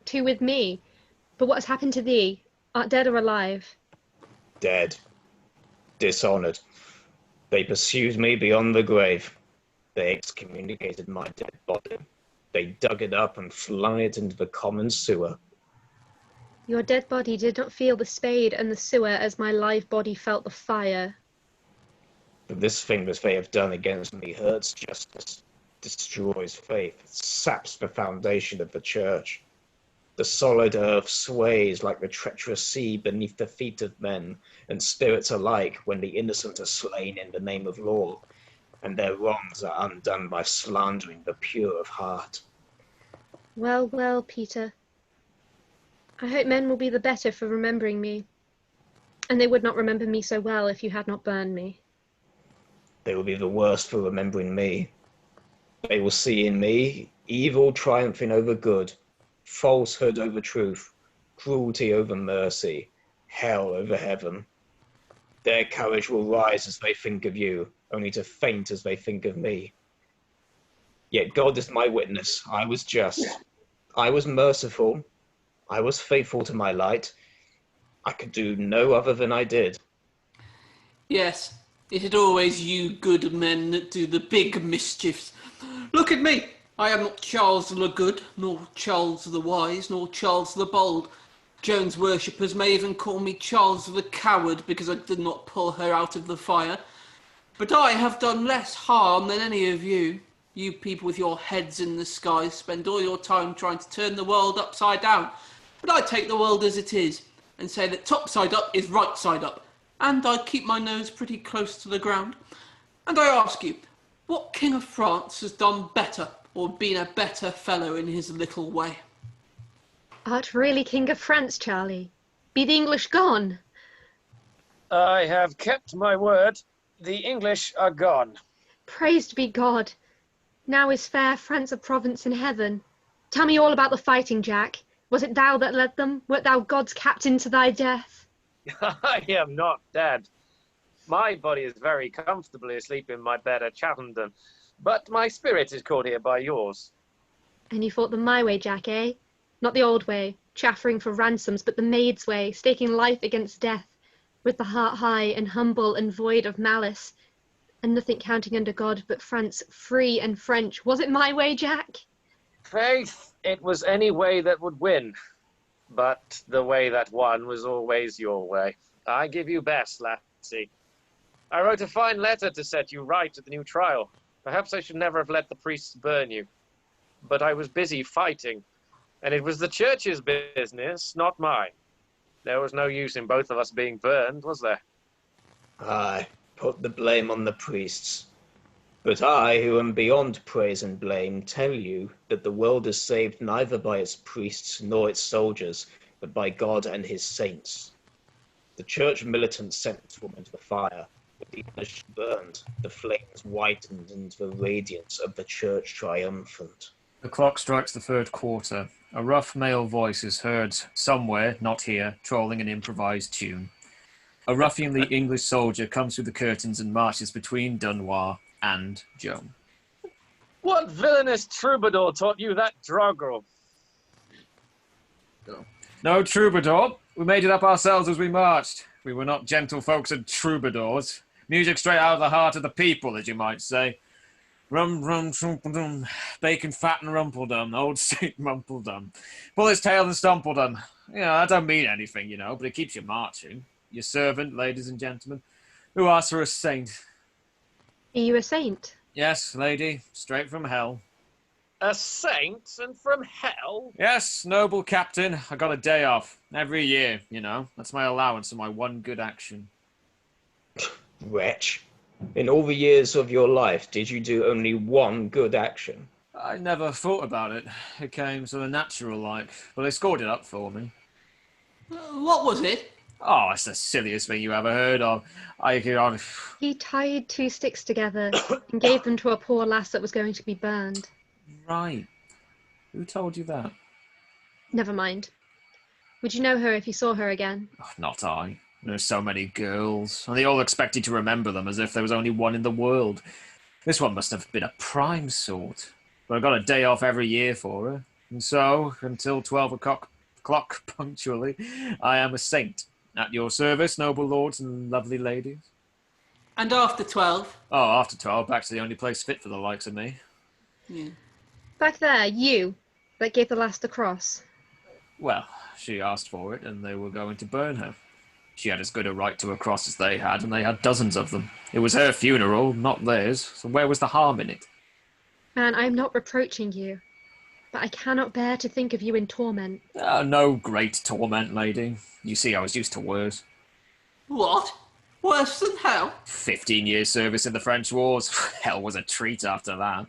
to with me. But what has happened to thee? Art dead or alive? Dead. Dishonoured. They pursued me beyond the grave. They excommunicated my dead body. They dug it up and flung it into the common sewer. Your dead body did not feel the spade and the sewer as my live body felt the fire. But this thing that they have done against me hurts justice, destroys faith, saps the foundation of the church. The solid earth sways like the treacherous sea beneath the feet of men and spirits alike when the innocent are slain in the name of law, and their wrongs are undone by slandering the pure of heart. Well, well, Peter. I hope men will be the better for remembering me, and they would not remember me so well if you had not burned me. They will be the worse for remembering me. They will see in me evil triumphing over good, falsehood over truth, cruelty over mercy, hell over heaven. Their courage will rise as they think of you, only to faint as they think of me. Yet God is my witness. I was just. I was merciful. I was faithful to my light. I could do no other than I did. Yes, it is always you good men that do the big mischiefs. Look at me. I am not Charles the Good, nor Charles the Wise, nor Charles the Bold. Joan's worshippers may even call me Charles the Coward because I did not pull her out of the fire. But I have done less harm than any of you. You people with your heads in the sky spend all your time trying to turn the world upside down. But I take the world as it is and say that top side up is right side up. And I keep my nose pretty close to the ground. And I ask you, what King of France has done better or been a better fellow in his little way? Art really King of France, Charlie? Be the English gone? I have kept my word. The English are gone. Praised be God. Now is fair France a province in heaven. Tell me all about the fighting, Jack. Was it thou that led them? Wert thou God's captain to thy death? I am not dead. My body is very comfortably asleep in my bed at Chaplain, but my spirit is caught here by yours. And you fought them my way, Jack, eh? Not the old way, chaffering for ransoms, but the maid's way, staking life against death, with the heart high and humble and void of malice, and nothing counting under God but France free and French. Was it my way, Jack? Faith, it was any way that would win, but the way that won was always your way. I give you best, lassie. I wrote a fine letter to set you right at the new trial. Perhaps I should never have let the priests burn you. But I was busy fighting, and it was the church's business, not mine. There was no use in both of us being burned, was there? Aye, put the blame on the priests. But I, who am beyond praise and blame, tell you that the world is saved neither by its priests nor its soldiers, but by God and his saints. The church militants sent this woman to the fire, but even as she burned, the flames whitened into the radiance of the church triumphant. The clock strikes the third quarter. A rough male voice is heard somewhere, not here, trolling an improvised tune. A ruffianly English soldier comes through the curtains and marches between Dunois and Joan. What villainous troubadour taught you that droggle? No troubadour. We made it up ourselves as we marched. We were not gentlefolks and troubadours. Music straight out of the heart of the people, as you might say. Rum, rum, trumpledum, bacon, fat, and rumpledum, old Saint Rumpledum. Pull his tail and stumpledum. You know, that don't mean anything, you know, but it keeps you marching. Your servant, ladies and gentlemen, who asks for a saint. Are you a saint? Yes, lady, straight from hell. A saint and from hell? Yes, noble captain. I got a day off. Every year, you know. That's my allowance for my one good action. Wretch. In all the years of your life, did you do only one good action? I never thought about it. It came sort of natural like. But they scored it up for me. What was it? Oh, it's the silliest thing you ever heard of. He tied 2 sticks together and gave them to a poor lass that was going to be burned. Right. Who told you that? Never mind. Would you know her if you saw her again? Oh, not I. There's so many girls, and they all expect you to remember them as if there was only one in the world. This one must have been a prime sort. But I got a day off every year for her. And so, until 12 o'clock punctually, I am a saint. At your service, noble lords and lovely ladies. And after 12? Oh, after 12, back to the only place fit for the likes of me. Yeah. Back there, you, that gave the lass the cross. Well, she asked for it, and they were going to burn her. She had as good a right to a cross as they had, and they had dozens of them. It was her funeral, not theirs, so where was the harm in it? Man, I am not reproaching you, but I cannot bear to think of you in torment. No great torment, lady. You see, I was used to worse. What? Worse than hell? 15 years service in the French wars. Hell was a treat after that.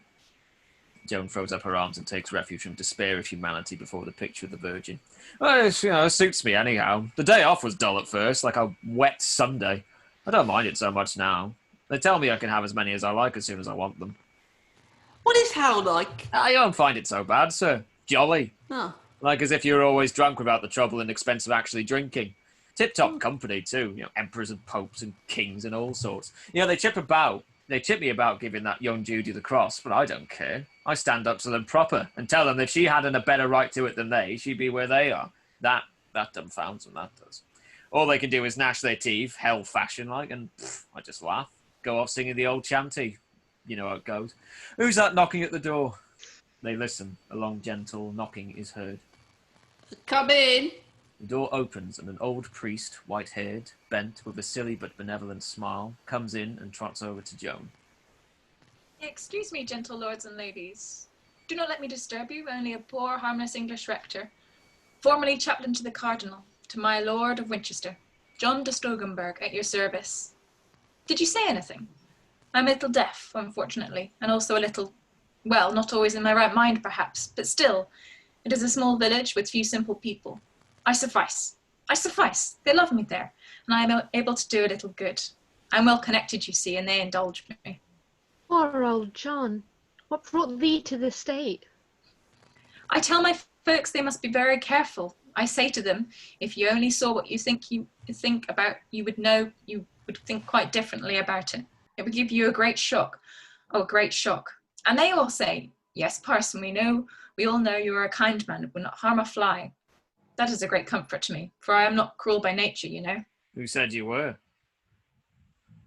Joan throws up her arms and takes refuge from despair of humanity before the picture of the Virgin. Well, it suits me anyhow. The day off was dull at first, like a wet Sunday. I don't mind it so much now. They tell me I can have as many as I like as soon as I want them. What is hell like? I don't find it so bad, sir. Jolly. Oh. Like as if you were always drunk without the trouble and expense of actually drinking. Tip-top company, too. You know, emperors and popes and kings and all sorts. You know, they chip me about giving that young Judy the cross, but I don't care. I stand up to them proper and tell them if she hadn't a better right to it than they, she'd be where they are. That dumbfounds them, that does. All they can do is gnash their teeth, hell fashion like, and I just laugh. Go off singing the old chanty. You know how it goes. Who's that knocking at the door? They listen. A long, gentle knocking is heard. Come in. The door opens and an old priest, white-haired, bent, with a silly but benevolent smile, comes in and trots over to Joan. Excuse me, gentle lords and ladies. Do not let me disturb you, only a poor, harmless English rector. Formerly chaplain to the cardinal, to my lord of Winchester, John de Stogumber, at your service. Did you say anything? I'm a little deaf, unfortunately, and also a little, well, not always in my right mind, perhaps, but still, it is a small village with few simple people. I suffice. They love me there, and I am able to do a little good. I'm well connected, you see, and they indulge me. Poor old John. What brought thee to this state? I tell my folks they must be very careful. I say to them, if you only saw what you think about, you would know you would think quite differently about it. It would give you a great shock. Oh, a great shock. And they all say, yes, parson, we all know you are a kind man and will not harm a fly. That is a great comfort to me, for I am not cruel by nature, you know. Who said you were?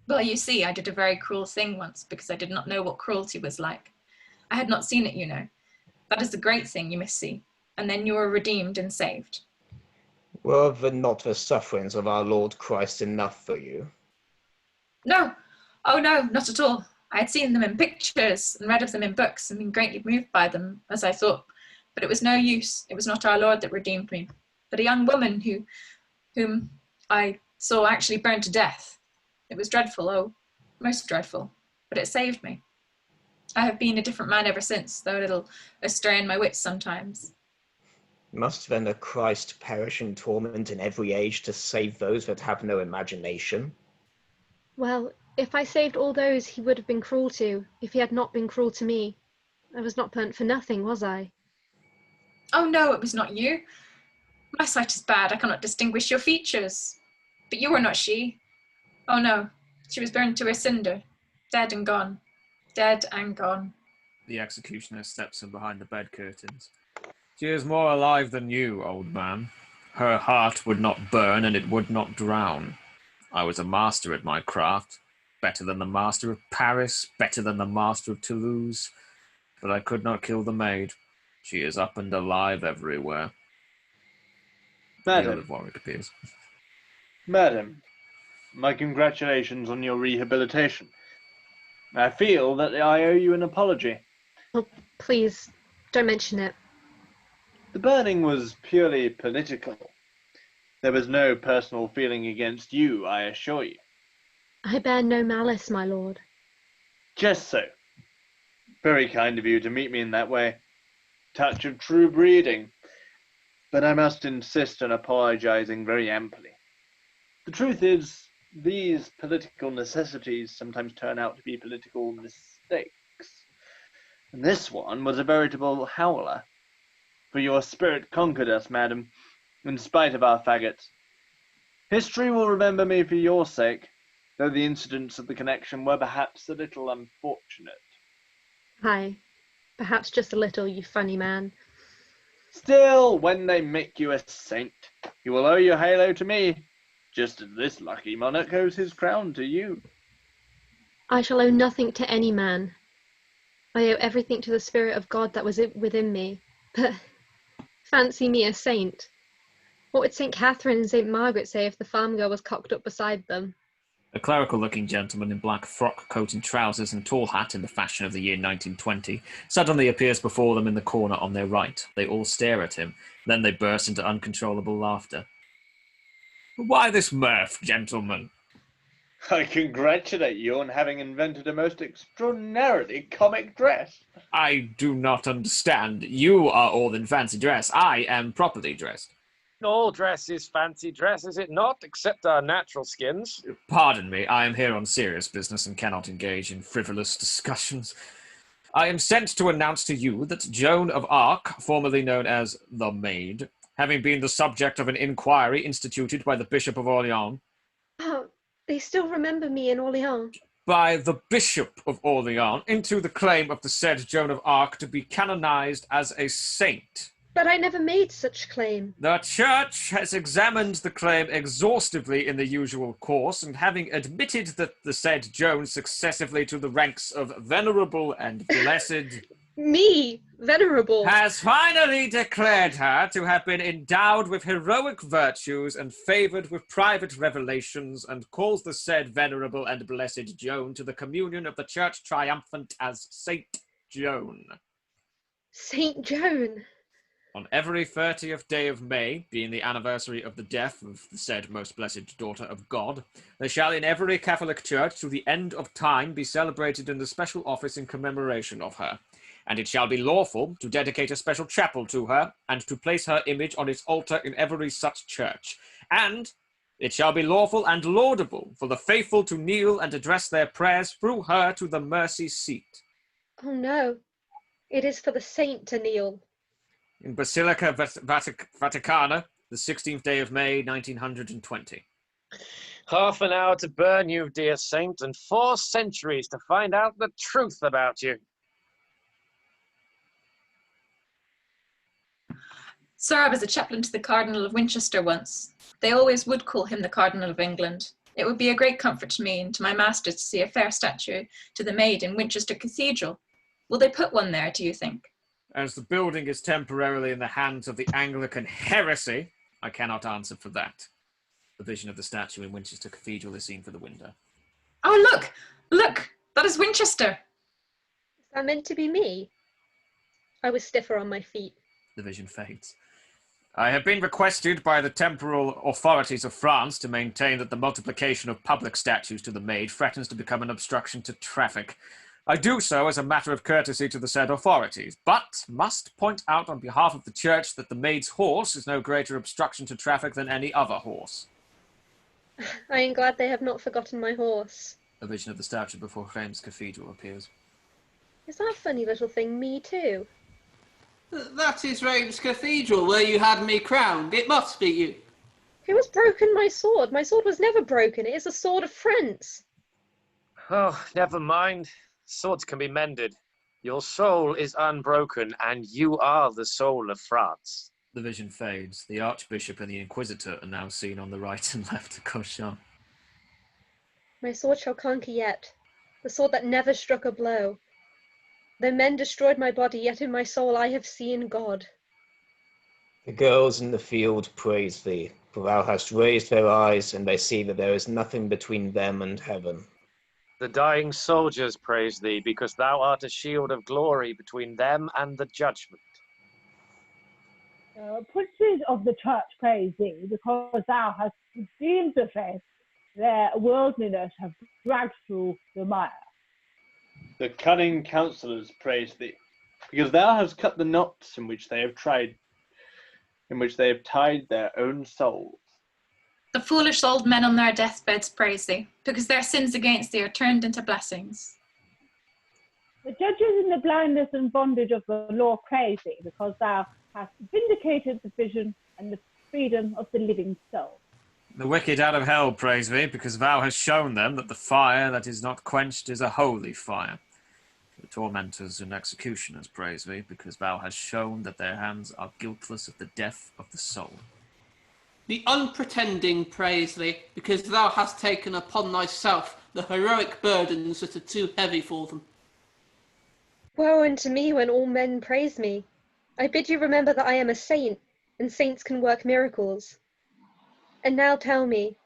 Well, you see, I did a very cruel thing once because I did not know what cruelty was like. I had not seen it, you know. That is the great thing you must see. And then you are redeemed and saved. Were not the sufferings of our Lord Christ enough for you? No. Oh, no, not at all. I had seen them in pictures and read of them in books and been greatly moved by them, as I thought. But it was no use. It was not our Lord that redeemed me, but a young woman whom I saw actually burned to death. It was dreadful, oh, most dreadful, but it saved me. I have been a different man ever since, though a little astray in my wits sometimes. Must then a Christ perish in torment in every age to save those that have no imagination? Well, if I saved all those he would have been cruel to, if he had not been cruel to me. I was not burnt for nothing, was I? Oh no, it was not you. My sight is bad, I cannot distinguish your features. But you were not she. Oh no, she was burned to a cinder, dead and gone. Dead and gone. The executioner steps from behind the bed curtains. She is more alive than you, old man. Her heart would not burn and it would not drown. I was a master at my craft, better than the master of Paris, better than the master of Toulouse, but I could not kill the maid. She is up and alive everywhere. Madam. The Earl of Warwick appears. Madam, my congratulations on your rehabilitation. I feel that I owe you an apology. Oh, please, Don't mention it. The burning was purely political. There was no personal feeling against you, I assure you. I bear no malice, my lord. Just so. Very kind of you to meet me in that way. Touch of true breeding. But I must insist on apologizing very amply. The truth is, these political necessities sometimes turn out to be political mistakes. And this one was a veritable howler. For your spirit conquered us, madam, in spite of our faggots. History will remember me for your sake, though the incidents of the connection were perhaps a little unfortunate. Aye, perhaps just a little, you funny man. Still, when they make you a saint, you will owe your halo to me, just as this lucky monarch owes his crown to you. I shall owe nothing to any man. I owe everything to the spirit of God that was within me. But fancy me a saint. What would St. Catherine and St. Margaret say if the farm girl was cocked up beside them? A clerical-looking gentleman in black frock coat and trousers and tall hat in the fashion of the year 1920 suddenly appears before them in the corner on their right. They all stare at him. Then they burst into uncontrollable laughter. Why this mirth, gentlemen? I congratulate you on having invented a most extraordinarily comic dress. I do not understand. You are all in fancy dress. I am properly dressed. All dress is fancy dress, is it not? Except our natural skins. Pardon me, I am here on serious business and cannot engage in frivolous discussions. I am sent to announce to you that Joan of Arc, formerly known as the Maid, having been the subject of an inquiry instituted by the Bishop of Orleans. Oh, they still remember me in Orleans. By the Bishop of Orleans into the claim of the said Joan of Arc to be canonized as a saint. But I never made such claim. The Church has examined the claim exhaustively in the usual course, and having admitted that the said Joan successively to the ranks of venerable and blessed... Me, venerable, has finally declared her to have been endowed with heroic virtues and favoured with private revelations, and calls the said venerable and blessed Joan to the communion of the Church triumphant as Saint Joan. Saint Joan. On every 30th day of May, being the anniversary of the death of the said most blessed daughter of God, there shall in every Catholic church to the end of time be celebrated in the special office in commemoration of her. And it shall be lawful to dedicate a special chapel to her, and to place her image on its altar in every such church. And it shall be lawful and laudable for the faithful to kneel and address their prayers through her to the mercy seat. Oh no, it is for the saint to kneel. In Basilica Vaticana, the 16th day of May, 1920. Half an hour to burn you, dear saint, and 4 centuries to find out the truth about you. Sir, I was a chaplain to the Cardinal of Winchester once. They always would call him the Cardinal of England. It would be a great comfort to me and to my masters to see a fair statue to the Maid in Winchester Cathedral. Will they put one there, do you think? As the building is temporarily in the hands of the Anglican heresy, I cannot answer for that. The vision of the statue in Winchester Cathedral is seen from the window. Oh, look! Look! That is Winchester! Is that meant to be me? I was stiffer on my feet. The vision fades. I have been requested by the temporal authorities of France to maintain that the multiplication of public statues to the Maid threatens to become an obstruction to traffic. I do so as a matter of courtesy to the said authorities, but must point out on behalf of the Church that the Maid's horse is no greater obstruction to traffic than any other horse. I am glad they have not forgotten my horse. A vision of the statue before Reims Cathedral appears. Is that funny little thing me too? That is Reims Cathedral, where you had me crowned. It must be you. Who has broken my sword? My sword was never broken. It is a sword of France. Oh, never mind. Swords can be mended. Your soul is unbroken, and you are the soul of France. The vision fades. The Archbishop and the Inquisitor are now seen on the right and left of Cauchon. My sword shall conquer yet, the sword that never struck a blow. Though men destroyed my body, yet in my soul I have seen God. The girls in the field praise thee, for thou hast raised their eyes, and they see that there is nothing between them and heaven. The dying soldiers praise thee, because thou art a shield of glory between them and the judgment. Princes of the church praise thee, because thou hast redeemed the faith their worldliness have dragged through the mire. The cunning counsellors praise thee, because thou hast cut the knots in which they have tied their own souls. The foolish old men on their deathbeds praise thee, because their sins against thee are turned into blessings. The judges in the blindness and bondage of the law praise thee, because thou hast vindicated the vision and the freedom of the living soul. The wicked out of hell praise thee, because thou hast shown them that the fire that is not quenched is a holy fire. The tormentors and executioners praise thee, because thou hast shown that their hands are guiltless of the death of the soul. The unpretending praise thee, because thou hast taken upon thyself the heroic burdens that are too heavy for them. Woe unto me when all men praise me. I bid you remember that I am a saint, and saints can work miracles. And now tell me,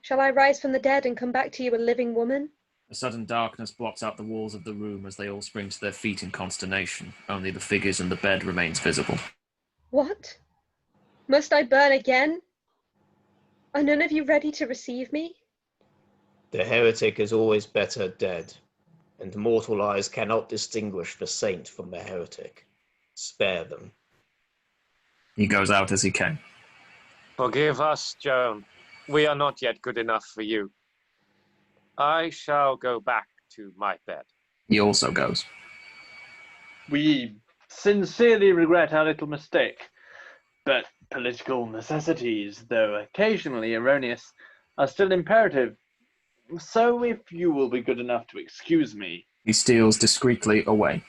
shall I rise from the dead and come back to you a living woman? A sudden darkness blots out the walls of the room as they all spring to their feet in consternation. Only the figures in the bed remains visible. What? Must I burn again? Are none of you ready to receive me? The heretic is always better dead, and mortal eyes cannot distinguish the saint from the heretic. Spare them. He goes out as he came. Forgive us, Joan. We are not yet good enough for you. I shall go back to my bed. He also goes. We sincerely regret our little mistake, but political necessities, though occasionally erroneous, are still imperative. So if you will be good enough to excuse me. He steals discreetly away.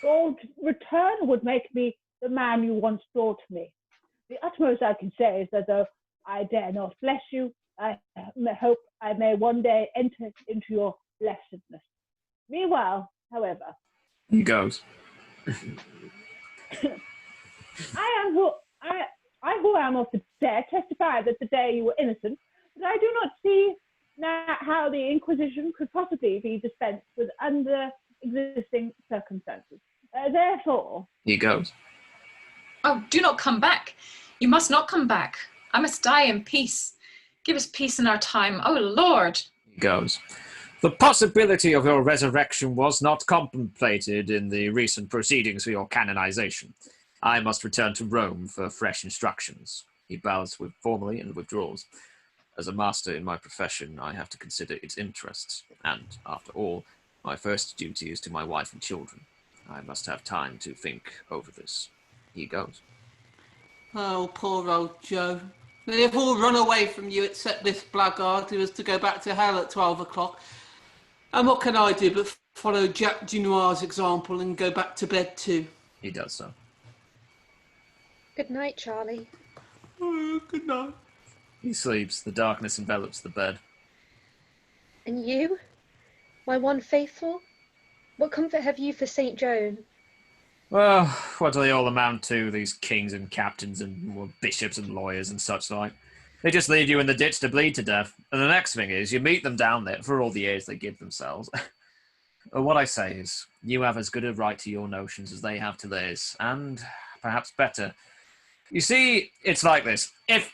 Gold return would make me the man you once thought me. The utmost I can say is that though I dare not bless you, I hope I may one day enter into your blessedness. Meanwhile, however, He goes. I who am of the dead testify that the day you were innocent, but I do not see now how the Inquisition could possibly be dispensed with under existing circumstances. Therefore... He goes. Oh, do not come back. You must not come back. I must die in peace. Give us peace in our time. Oh, Lord. He goes. The possibility of your resurrection was not contemplated in the recent proceedings for your canonization. I must return to Rome for fresh instructions. He bows formally and withdraws. As a master in my profession, I have to consider its interests, and, after all, my first duty is to my wife and children. I must have time to think over this. He goes. Oh, poor old Joe. They have all run away from you except this blackguard who was to go back to hell at 12 o'clock. And what can I do but follow Jack Dunois' example and go back to bed too? He does so. Good night, Charlie. Oh, good night. He sleeps. The darkness envelops the bed. And you, my one faithful? What comfort have you for St. Joan? Well, what do they all amount to, these kings and captains and bishops and lawyers and such like? They just leave you in the ditch to bleed to death. And the next thing is, you meet them down there for all the years they give themselves. What I say is, you have as good a right to your notions as they have to theirs, and perhaps better. You see, it's like this. If...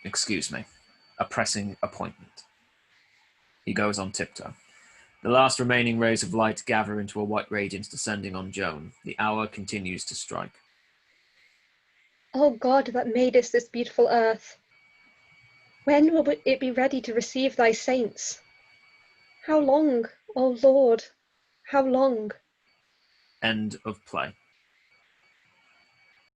Excuse me. A pressing appointment. He goes on tiptoe. The last remaining rays of light gather into a white radiance descending on Joan. The hour continues to strike. O God that madest this beautiful earth, when will it be ready to receive thy saints? How long, O Lord, how long? End of play.